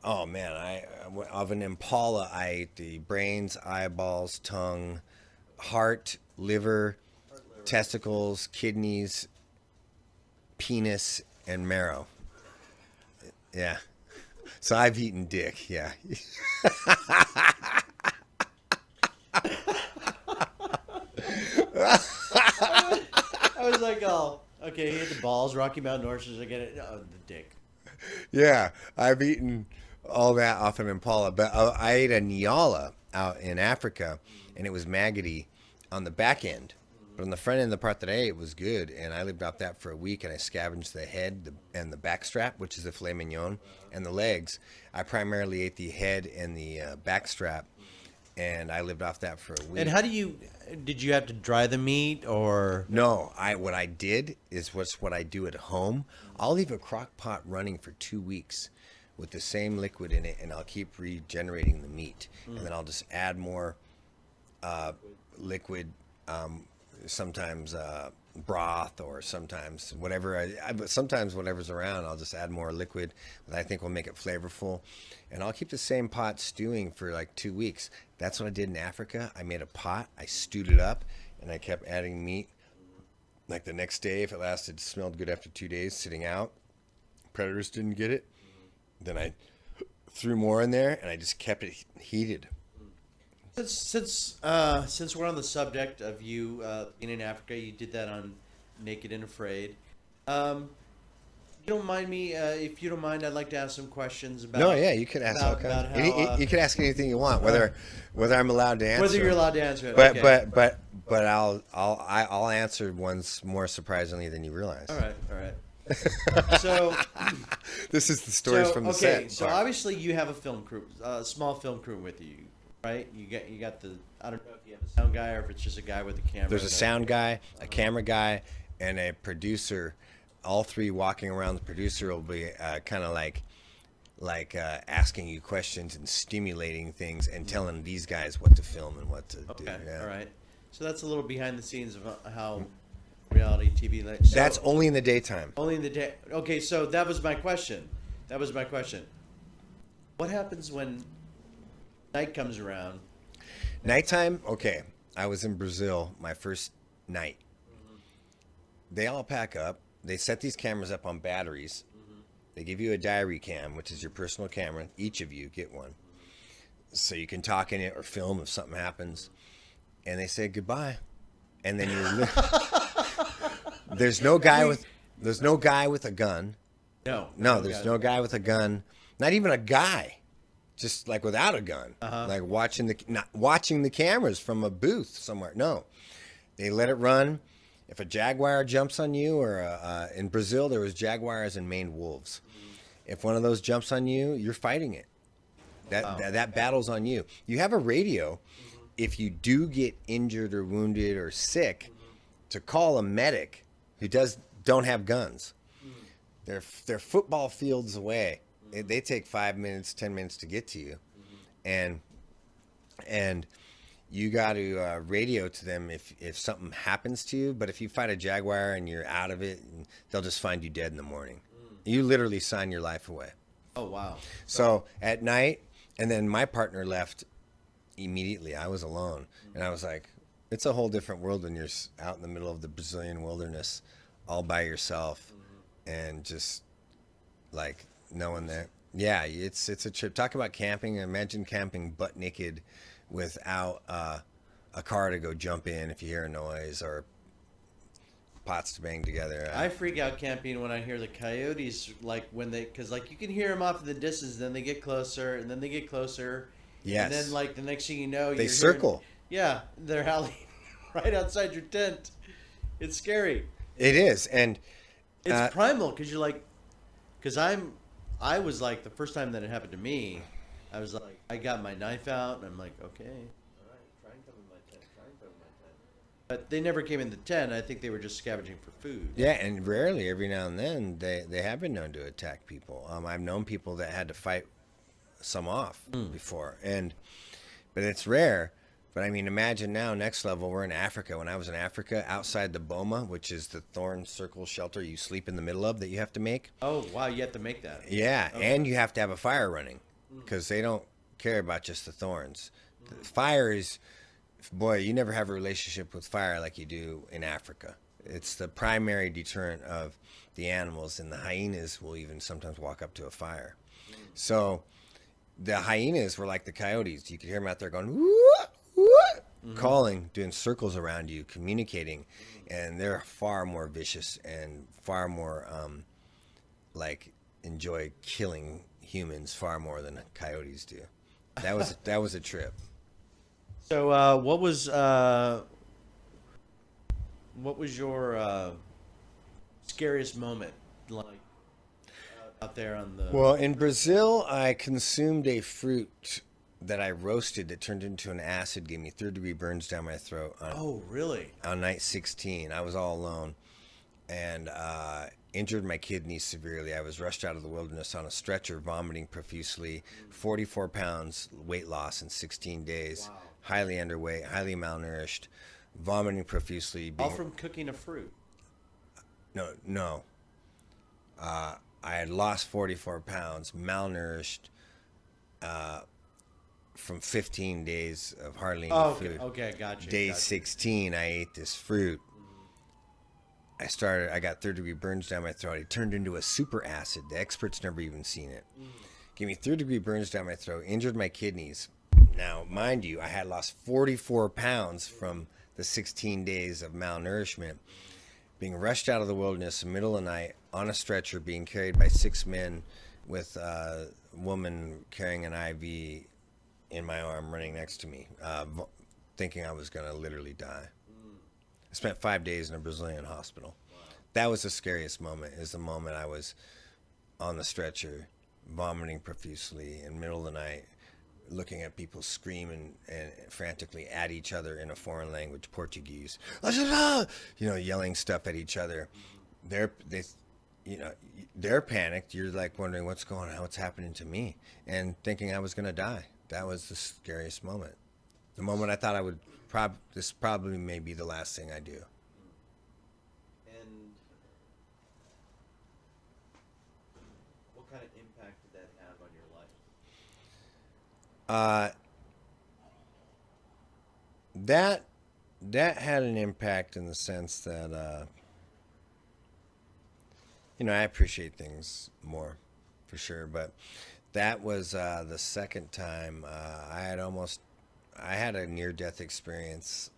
oh man, of an impala, I ate the brains, eyeballs, tongue, heart, liver, testicles, kidneys, penis, and marrow. Yeah. So I've eaten dick, yeah. I was like, oh, okay, he had the balls, Rocky Mountain horses. I get it. Oh, the dick. Yeah, I've eaten all that off an impala, but I ate a Nyala out in Africa, and it was maggoty on the back end. But on the front end, the part that I ate was good, and I lived off that for a week, and I scavenged the head and the back strap, which is the filet mignon, and the legs. I primarily ate the head and the back strap, and I lived off that for a week. And how did you have to dry the meat or? No, what I did is what I do at home. I'll leave a crock pot running for 2 weeks with the same liquid in it, and I'll keep regenerating the meat. And then I'll just add more liquid, sometimes broth, or sometimes whatever. Sometimes whatever's around, I'll just add more liquid that I think will make it flavorful. And I'll keep the same pot stewing for like 2 weeks. That's what I did in Africa. I made a pot, I stewed it up, and I kept adding meat. Like the next day, if it smelled good after 2 days sitting out, predators didn't get it, then I threw more in there, and I just kept it heated. Since we're on the subject of you being in Africa, you did that on Naked and Afraid. You don't mind me? If you don't mind, I'd like to ask some questions about. No, yeah, you could ask all kinds. You could ask anything you want, whether I'm allowed to answer. Whether you're allowed to answer it. But okay. but I'll answer ones more surprisingly than you realize. All right. So this is the stories from the set. Okay, so obviously you have a film crew, a small film crew with you, right? You got the, I don't know if you have a sound guy or if it's just a guy with a camera. There's a sound guy, a camera guy, and a producer. All three walking around. The producer will be kind of like asking you questions and stimulating things and telling these guys what to film and what to do. Okay, Yeah. all right. So that's a little behind the scenes of how reality TV. So That's only in the daytime. only in the day. Okay, so that was my question. What happens when night comes around? Nighttime, okay. I was in Brazil my first night. They all pack up. They set these cameras up on batteries. They give you a diary cam, which is your personal camera. Each of you get one. So you can talk in it or film if something happens. And they say goodbye. And then there's no guy with a gun. No, there's no guy with a gun. Not even a guy. Just like without a gun. Like not watching the cameras from a booth somewhere. No. They let it run. If a jaguar jumps on you, or in Brazil there was jaguars and maned wolves. If one of those jumps on you, you're fighting it. That battle's on you. You have a radio. If you do get injured or wounded or sick, to call a medic who don't have guns. They're football fields away. They take 5 minutes, 10 minutes to get to you, and you got to radio to them if something happens to you. But if you fight a jaguar and you're out of it, they'll just find you dead in the morning. You literally sign your life away. Oh, wow. So at night, and then my partner left immediately. I was alone. And I was like, it's a whole different world when you're out in the middle of the Brazilian wilderness all by yourself and just like knowing that. Yeah, it's a trip. Talk about camping. Imagine camping butt naked without a car to go jump in if you hear a noise or pots to bang together. I freak out camping when I hear the coyotes, like because like you can hear them off in the distance, then they get closer, and then they get closer. Yes. And then like the next thing you know, they circle. They're howling right outside your tent. It's scary. It is, and it's primal because you're like, I was like the first time that it happened to me, I was like, I got my knife out and I'm like, okay, all right, try and come in my tent. But they never came in the tent. I think they were just scavenging for food. Yeah, and rarely, every now and then, they have been known to attack people. I've known people that had to fight some off before, but it's rare. But I mean, imagine now, next level, we're in Africa. When I was in Africa, outside the boma, which is the thorn circle shelter you sleep in the middle of that you have to make. Oh, wow, you have to make that. Yeah, okay. And you have to have a fire running because they don't care about just the thorns. The fire is, boy, you never have a relationship with fire like you do in Africa. It's the primary deterrent of the animals, and the hyenas will even sometimes walk up to a fire. So the hyenas were like the coyotes. You could hear them out there going, whoop, whoop, calling, doing circles around you, communicating, and they're far more vicious and far more like enjoy killing humans far more than coyotes do. That was a trip. So, what was your scariest moment like out there on the? Well, in Brazil, I consumed a fruit that I roasted that turned into an acid, gave me third-degree burns down my throat Oh, really? on night 16. I was all alone and injured my kidneys severely. I was rushed out of the wilderness on a stretcher, vomiting profusely, 44 pounds weight loss in 16 days, Wow. highly underweight, highly malnourished, vomiting profusely. All from cooking a fruit. No. I had lost 44 pounds, malnourished, from 15 days of hardly any Oh, food. okay, gotcha. Day gotcha. 16, I ate this fruit. I got third-degree burns down my throat. It turned into a super acid. The experts never even seen it. Gave me third-degree burns down my throat, injured my kidneys. Now, mind you, I had lost 44 pounds from the 16 days of malnourishment. Being rushed out of the wilderness in the middle of the night on a stretcher, being carried by 6 men with a woman carrying an IV in my arm running next to me, thinking I was going to literally die. I spent 5 days in a Brazilian hospital. That was the scariest moment, is the moment I was on the stretcher, vomiting profusely in the middle of the night, looking at people screaming and frantically at each other in a foreign language, Portuguese, yelling stuff at each other. They're panicked. You're like wondering what's going on, what's happening to me, and thinking I was going to die. That was the scariest moment. The moment I thought I would this probably may be the last thing I do. And what kind of impact did that have on your life? That had an impact in the sense that I appreciate things more, for sure. But that was the second time I had a near-death experience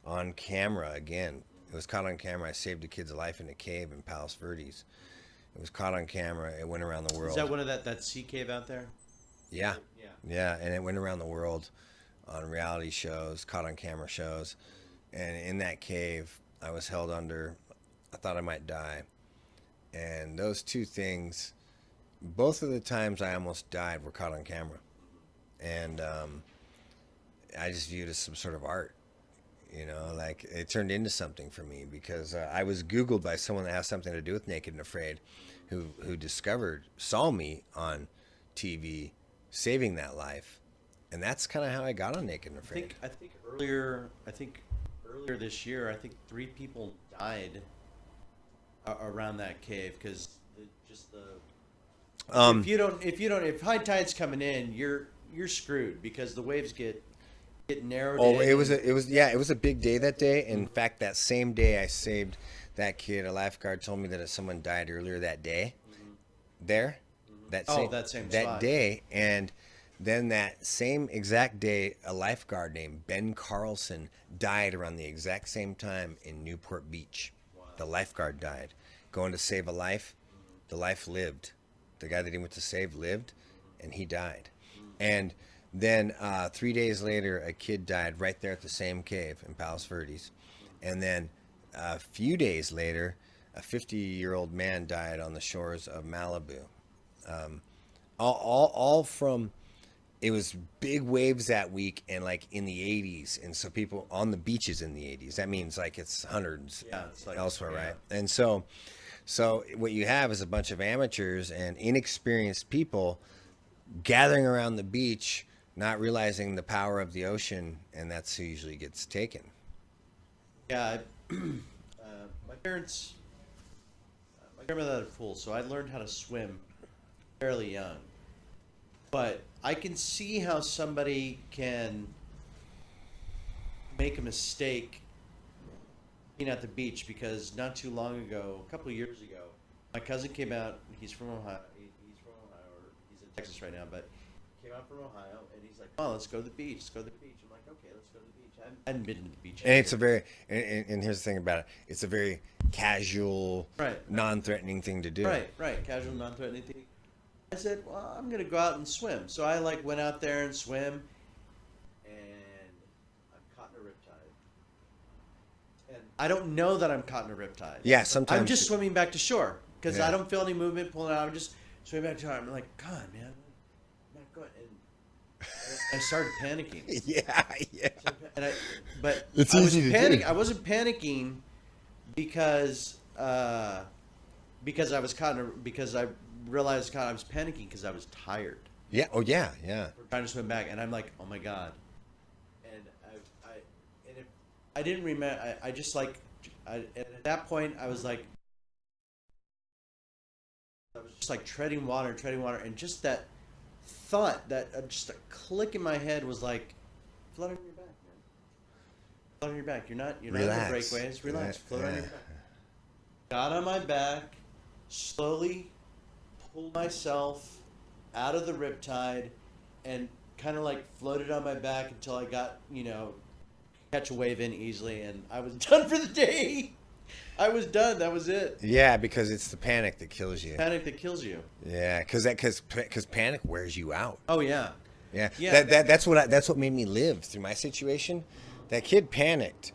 on camera again. It was caught on camera. I saved a kid's life in a cave in Palos Verdes. It was caught on camera. It went around the world. Is that one of that sea cave out there? Yeah. Yeah. Yeah, and it went around the world on reality shows, caught on camera shows. And in that cave, I was held under. I thought I might die. And those two things, both of the times I almost died, were caught on camera. And I just viewed it as some sort of art. Like it turned into something for me because I was Googled by someone that has something to do with Naked and Afraid, who saw me on TV saving that life, and that's kind of how I got on Naked and Afraid. I think earlier this year, I think 3 people died around that cave because if high tide's coming in, you're screwed because the waves get narrowed. Oh, it was a big day that day. In fact, that same day I saved that kid. A lifeguard told me that someone died earlier that day. There, that same spot. day, and then that same exact day, a lifeguard named Ben Carlson died around the exact same time in Newport Beach. Wow. The lifeguard died, going to save a life. The life lived. The guy that he went to save lived, and he died. And then 3 days later, a kid died right there at the same cave in Palos Verdes. And then a few days later, a 50-year-old man died on the shores of Malibu. All from, it was big waves that week and like in the 80s. And so people on the beaches in the 80s, that means like it's hundreds elsewhere, right? And so what you have is a bunch of amateurs and inexperienced people gathering around the beach, not realizing the power of the ocean, and that's who usually gets taken. Yeah, my parents, my grandmother had a pool, so I learned how to swim fairly young. But I can see how somebody can make a mistake being at the beach, because not too long ago, a couple of years ago, my cousin came out. He's from Ohio. He's in Texas right now, but came out from Ohio, and he's like, "Oh, let's go to the beach. Let's go to the beach." I'm like, "Okay, let's go to the beach." I hadn't been to the beach. And it's a very, and here's the thing about it. It's a very casual, Right. non-threatening thing to do. Right, casual, non-threatening thing. I said, "Well, I'm gonna go out and swim." So I like went out there and swim, and I'm caught in a riptide. And I don't know that I'm caught in a riptide. Yeah, sometimes. I'm just swimming back to shore because Yeah. I don't feel any movement pulling out. I'm just swimming back to shore. I'm like, God, man, I'm not going. And I started panicking. Yeah. But It's I was easy to do. I wasn't panicking because I was caught in because I realized I was panicking because I was tired. Yeah. Oh, yeah. Trying to swim back, and I'm like, oh my God. And I didn't remember. I just like, and at that point I was just like treading water, and just that thought, that just a click in my head was like, float on your back, man. Float on your back. You're not in the breakaways. Relax. Float on your back. Got on my back, slowly pulled myself out of the riptide, and kind of like floated on my back until I got, catch a wave in easily, and I was done for the day. I was done. That was it. Yeah, because it's the panic that kills you. Panic that kills you. Yeah, because panic wears you out. Oh yeah. Yeah. Yeah. That's what made me live through my situation. That kid panicked.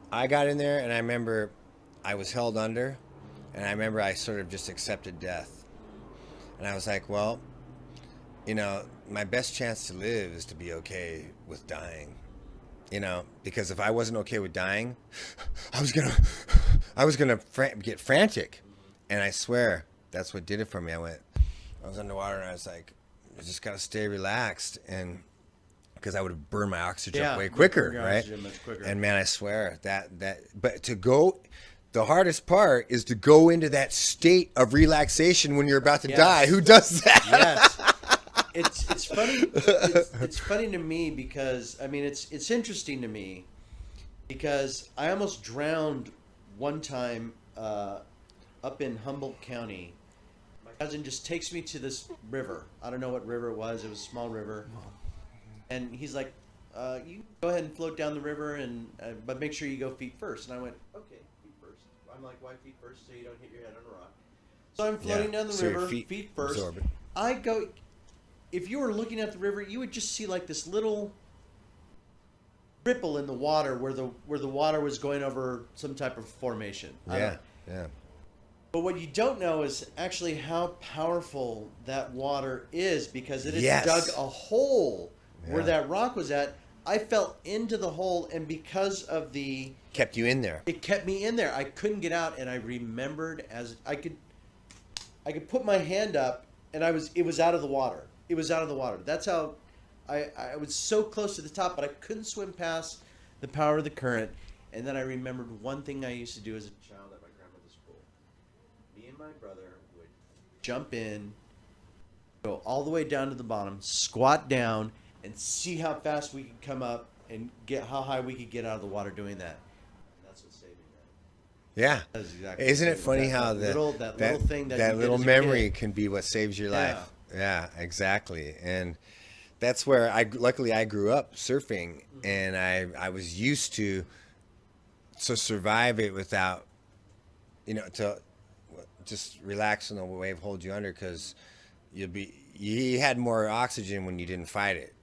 I got in there, and I remember I was held under, and I remember I sort of just accepted death. And I was like, well, my best chance to live is to be okay with dying. Because if I wasn't okay with dying, I was gonna get frantic. And I swear that's what did it for me. I was underwater, and I was like, I just gotta stay relaxed, and because I would have burned my oxygen up way quicker, right? Much quicker. And man, I swear but the hardest part is to go into that state of relaxation when you're about to die. Who does that? Yes. It's funny. It's funny to me because it's interesting to me because I almost drowned one time up in Humboldt County. My cousin just takes me to this river. I don't know what river it was. It was a small river, and he's like, "You go ahead and float down the river, and but make sure you go feet first." And I went, "Okay, feet first." I'm like, "Why feet first? So you don't hit your head on a rock." So I'm floating down the river, feet first. Absorb it. I go. If you were looking at the river, you would just see like this little ripple in the water where the water was going over some type of formation. Yeah. But what you don't know is actually how powerful that water is because it has dug a hole where that rock was at. I fell into the hole, and because of kept you in there. It kept me in there. I couldn't get out, and I remembered as I could put my hand up, and it was out of the water. It was out of the water. That's how I was so close to the top, but I couldn't swim past the power of the current. And then I remembered one thing I used to do as a child at my grandmother's pool. Me and my brother would jump in, go all the way down to the bottom, squat down, and see how fast we could come up and get how high we could get out of the water doing that. And that's what saved me, man. Yeah. That is exactly Isn't it funny how that little memory can be what saves your life? Yeah, exactly. And that's where luckily I grew up surfing, and I was used to survive it without, to just relax and the wave hold you under, because you had more oxygen when you didn't fight it.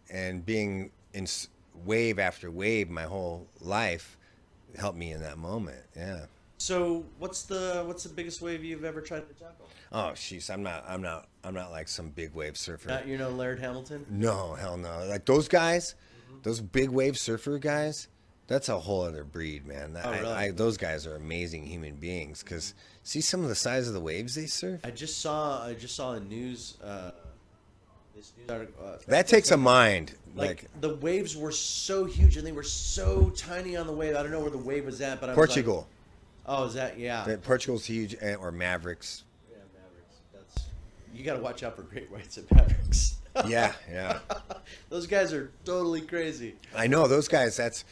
And being in wave after wave my whole life helped me in that moment. Yeah. So what's the biggest wave you've ever tried to tackle? Oh, jeez, I'm not like some big wave surfer. Not Laird Hamilton? No, hell no. Like those guys, those big wave surfer guys, that's a whole other breed, man. Really? Those guys are amazing human beings. Because see some of the size of the waves they surf. I just saw a news this news article. That takes a mind. Like the waves were so huge and they were so tiny on the wave. I don't know where the wave was at, but I Portugal. was like, oh, is that Portugal's huge, or Mavericks. Yeah, Mavericks. You got to watch out for great whites at Mavericks. Yeah. Those guys are totally crazy. I know those guys. That's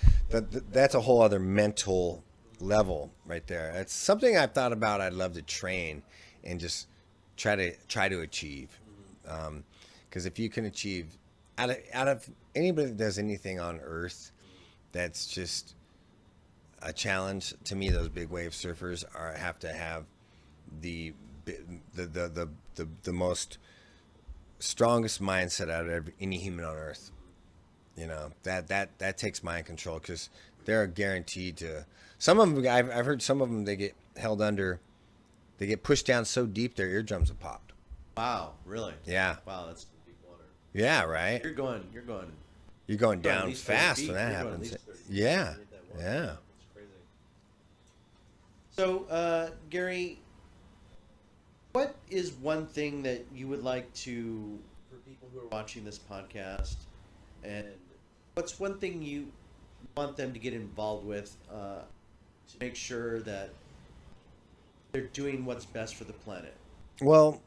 a whole other mental level right there. It's something I've thought about. I'd love to train and just try to achieve, Because if you can achieve, out of anybody that does anything on Earth, that's just a challenge to me. Those big wave surfers have to have the most strongest mindset out of any human on Earth. You know, that takes mind control, because they're guaranteed to. Some of them, I've heard some of them, they get held under, they get pushed down so deep their eardrums have popped. Wow, really? Yeah. Wow, that's deep water. Yeah, right. You're going Down at least 30 fast feet. when that You're going at happens. least 30 feet Yeah, underneath that water. yeah. That's crazy. So, Gary, what is one thing that you would like to, for people who are watching this podcast, and what's one thing you want them to get involved with to make sure that they're doing what's best for the planet? Well,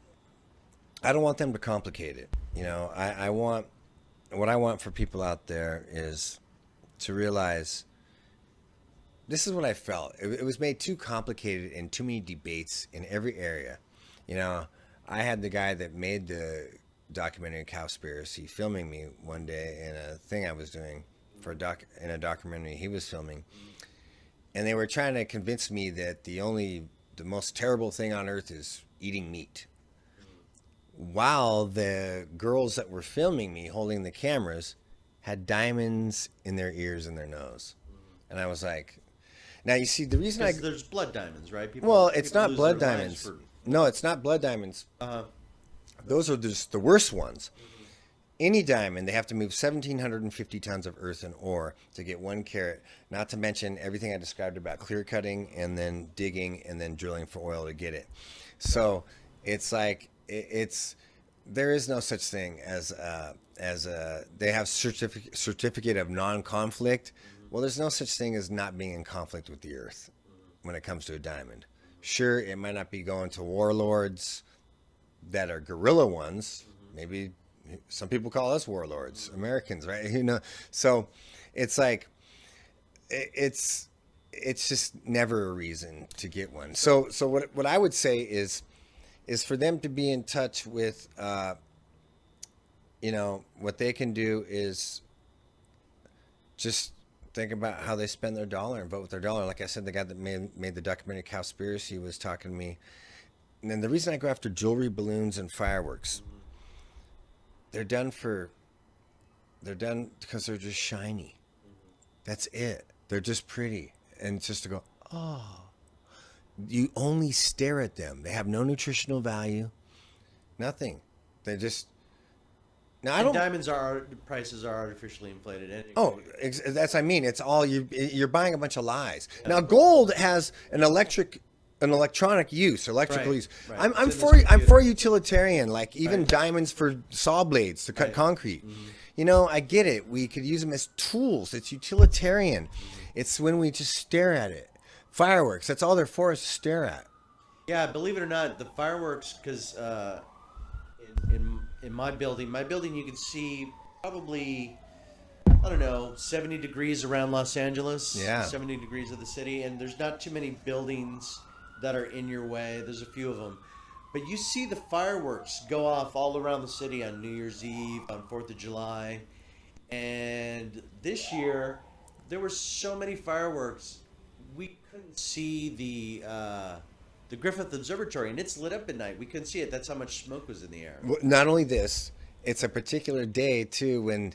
I don't want them to complicate it. You know, what I want for people out there is to realize this is what I felt. It was made too complicated and too many debates in every area. You know, I had the guy that made the documentary Cowspiracy filming me one day in a thing I was doing for a documentary he was filming, and they were trying to convince me that the most terrible thing on earth is eating meat, while the girls that were filming me holding the cameras had diamonds in their ears and their nose. And I was like, now you see the reason There's blood diamonds, right? it's people not lose blood their lives diamonds. No, it's not blood diamonds. Uh-huh. Those are just the worst ones. Any diamond, they have to move 1,750 tons of earth and ore to get 1 carat, not to mention everything I described about clear cutting and then digging and then drilling for oil to get it. So it's like, there is no such thing as they have certificate of non-conflict. Well, there's no such thing as not being in conflict with the earth when it comes to a diamond. Sure, it might not be going to warlords that are guerrilla ones. Maybe some people call us warlords, Americans, right? You know, so it's like, it's just never a reason to get one. So what I would say is for them to be in touch with, you know, what they can do is just think about how they spend their dollar and vote with their dollar. Like I said, the guy that made the documentary Cowspiracy was talking to me. And then the reason I go after jewelry, balloons, and fireworks, they're done because they're just shiny. That's it. They're just pretty. And it's just to go, oh. You only stare at them. They have no nutritional value. Nothing. They just. Now I don't. Diamonds prices are artificially inflated. Anyway. Oh, that's what I mean. It's all you're buying a bunch of lies. Yeah. Now gold has an electronic use, electrical use. Right. I'm for utilitarian, like even diamonds for saw blades to cut concrete. Mm-hmm. You know, I get it. We could use them as tools. It's utilitarian. Mm-hmm. It's when we just stare at it. Fireworks, that's all they're for, is to stare at. Yeah, believe it or not, the fireworks, because in my building you can see probably, I don't know, 70 degrees around Los Angeles. Yeah. 70 degrees of the city, and there's not too many buildings that are in your way. There's a few of them. But you see the fireworks go off all around the city on New Year's Eve, on 4th of July. And this year, there were so many fireworks. We couldn't see the Griffith Observatory, and it's lit up at night. We couldn't see it. That's how much smoke was in the air. Well, not only this, it's a particular day, too, when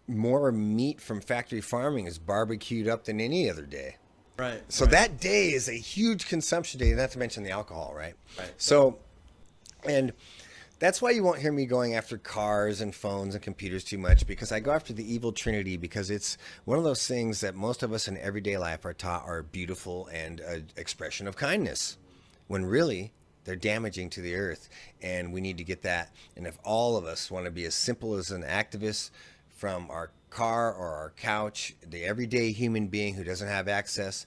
more meat from factory farming is barbecued up than any other day. Right. So that day is a huge consumption day, not to mention the alcohol, right? Right. So, and that's why you won't hear me going after cars and phones and computers too much, because I go after the evil Trinity, because it's one of those things that most of us in everyday life are taught are beautiful and an expression of kindness, when really they're damaging to the earth, and we need to get that. And if all of us want to be as simple as an activist from our car or our couch, the everyday human being who doesn't have access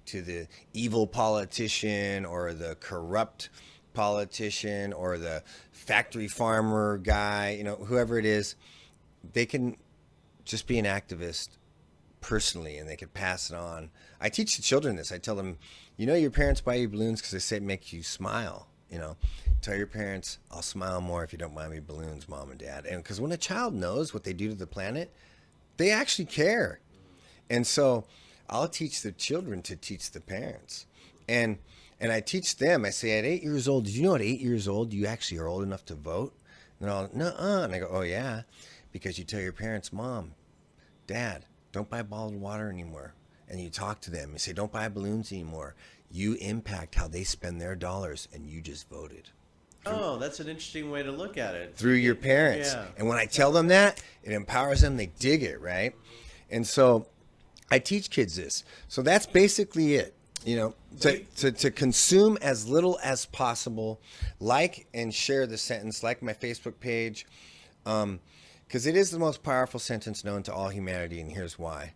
to the evil politician or the corrupt politician or the factory farmer guy, you know, whoever it is, they can just be an activist personally, and they can pass it on. I teach the children this. I tell them, you know, your parents buy you balloons because they say it makes you smile. You know, tell your parents, I'll smile more if you don't buy me balloons, mom and dad. And because when a child knows what they do to the planet, they actually care. And so I'll teach the children to teach the parents. And I teach them, I say, at 8 years old, did you know at 8 years old, you actually are old enough to vote? And they're all, nuh-uh. And I go, oh, yeah, because you tell your parents, Mom, Dad, don't buy bottled water anymore. And you talk to them. You say, don't buy balloons anymore. You impact how they spend their dollars, and you just voted. Oh, that's an interesting way to look at it. Through your parents. Yeah. And when I tell them that, it empowers them. They dig it, right? And so I teach kids this. So that's basically it. You know, to consume as little as possible, like and share the sentence, like my Facebook page, because it is the most powerful sentence known to all humanity, and here's why.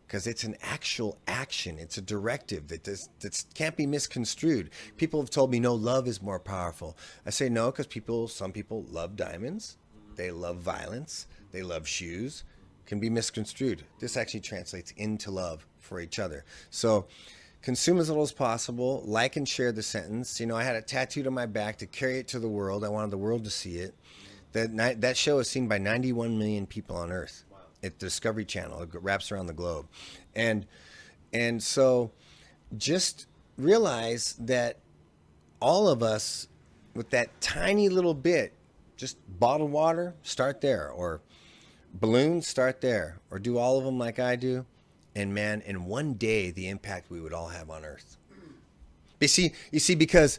Because it's an actual action. It's a directive that can't be misconstrued. People have told me, no, love is more powerful. I say no, because some people love diamonds. They love violence. They love shoes. Can be misconstrued. This actually translates into love for each other. So consume as little as possible. Like and share the sentence. You know, I had it tattooed on my back to carry it to the world. I wanted the world to see it. That show is seen by 91 million people on Earth. At the Discovery Channel. It wraps around the globe. And so just realize that all of us, with that tiny little bit, just bottled water, start there. Or balloons, start there. Or do all of them like I do. And man, in one day, the impact we would all have on Earth. You see, because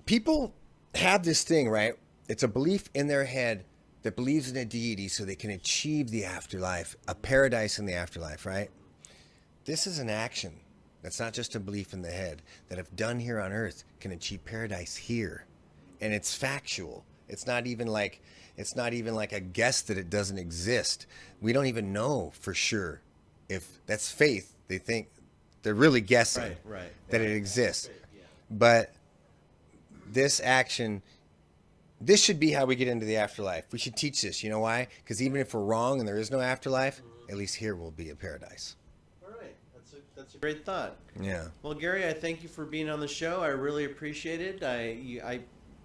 people have this thing, right? It's a belief in their head that believes in a deity so they can achieve the afterlife, a paradise in the afterlife, right? This is an action. That's not just a belief in the head. That if done here on Earth, can achieve paradise here. And it's factual. It's not even like a guess that it doesn't exist. We don't even know for sure if that's faith. They think they're really guessing that it exists. But this action, this should be how we get into the afterlife. We should teach this. You know why? Because even if we're wrong and there is no afterlife, at least here will be a paradise. All right. That's a great thought. Yeah. Well, Gary, I thank you for being on the show. I really appreciate it. I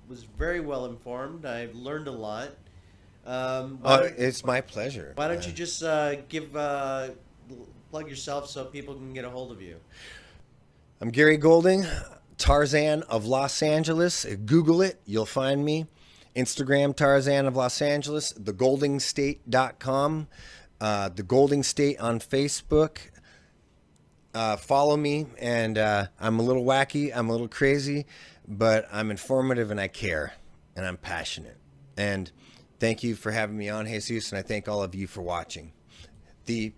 was very well informed. I've learned a lot. It's my pleasure. Why don't you just plug yourself so people can get a hold of you? I'm Gary Golding, Tarzan of Los Angeles. Google it. You'll find me. Instagram, Tarzan of Los Angeles. TheGoldingState.com. The Golding State on Facebook. Follow me. And I'm a little wacky. I'm a little crazy. But I'm informative and I care. And I'm passionate. And thank you for having me on, Jesus. And I thank all of you for watching. Is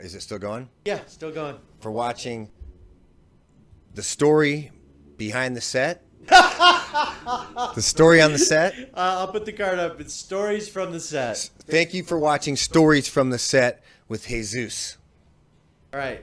it still going? Yeah, still going. For watching the story behind the set. The story on the set. I'll put the card up. It's Stories from the Set. Thank you for watching Stories from the Set with Jesus. All right.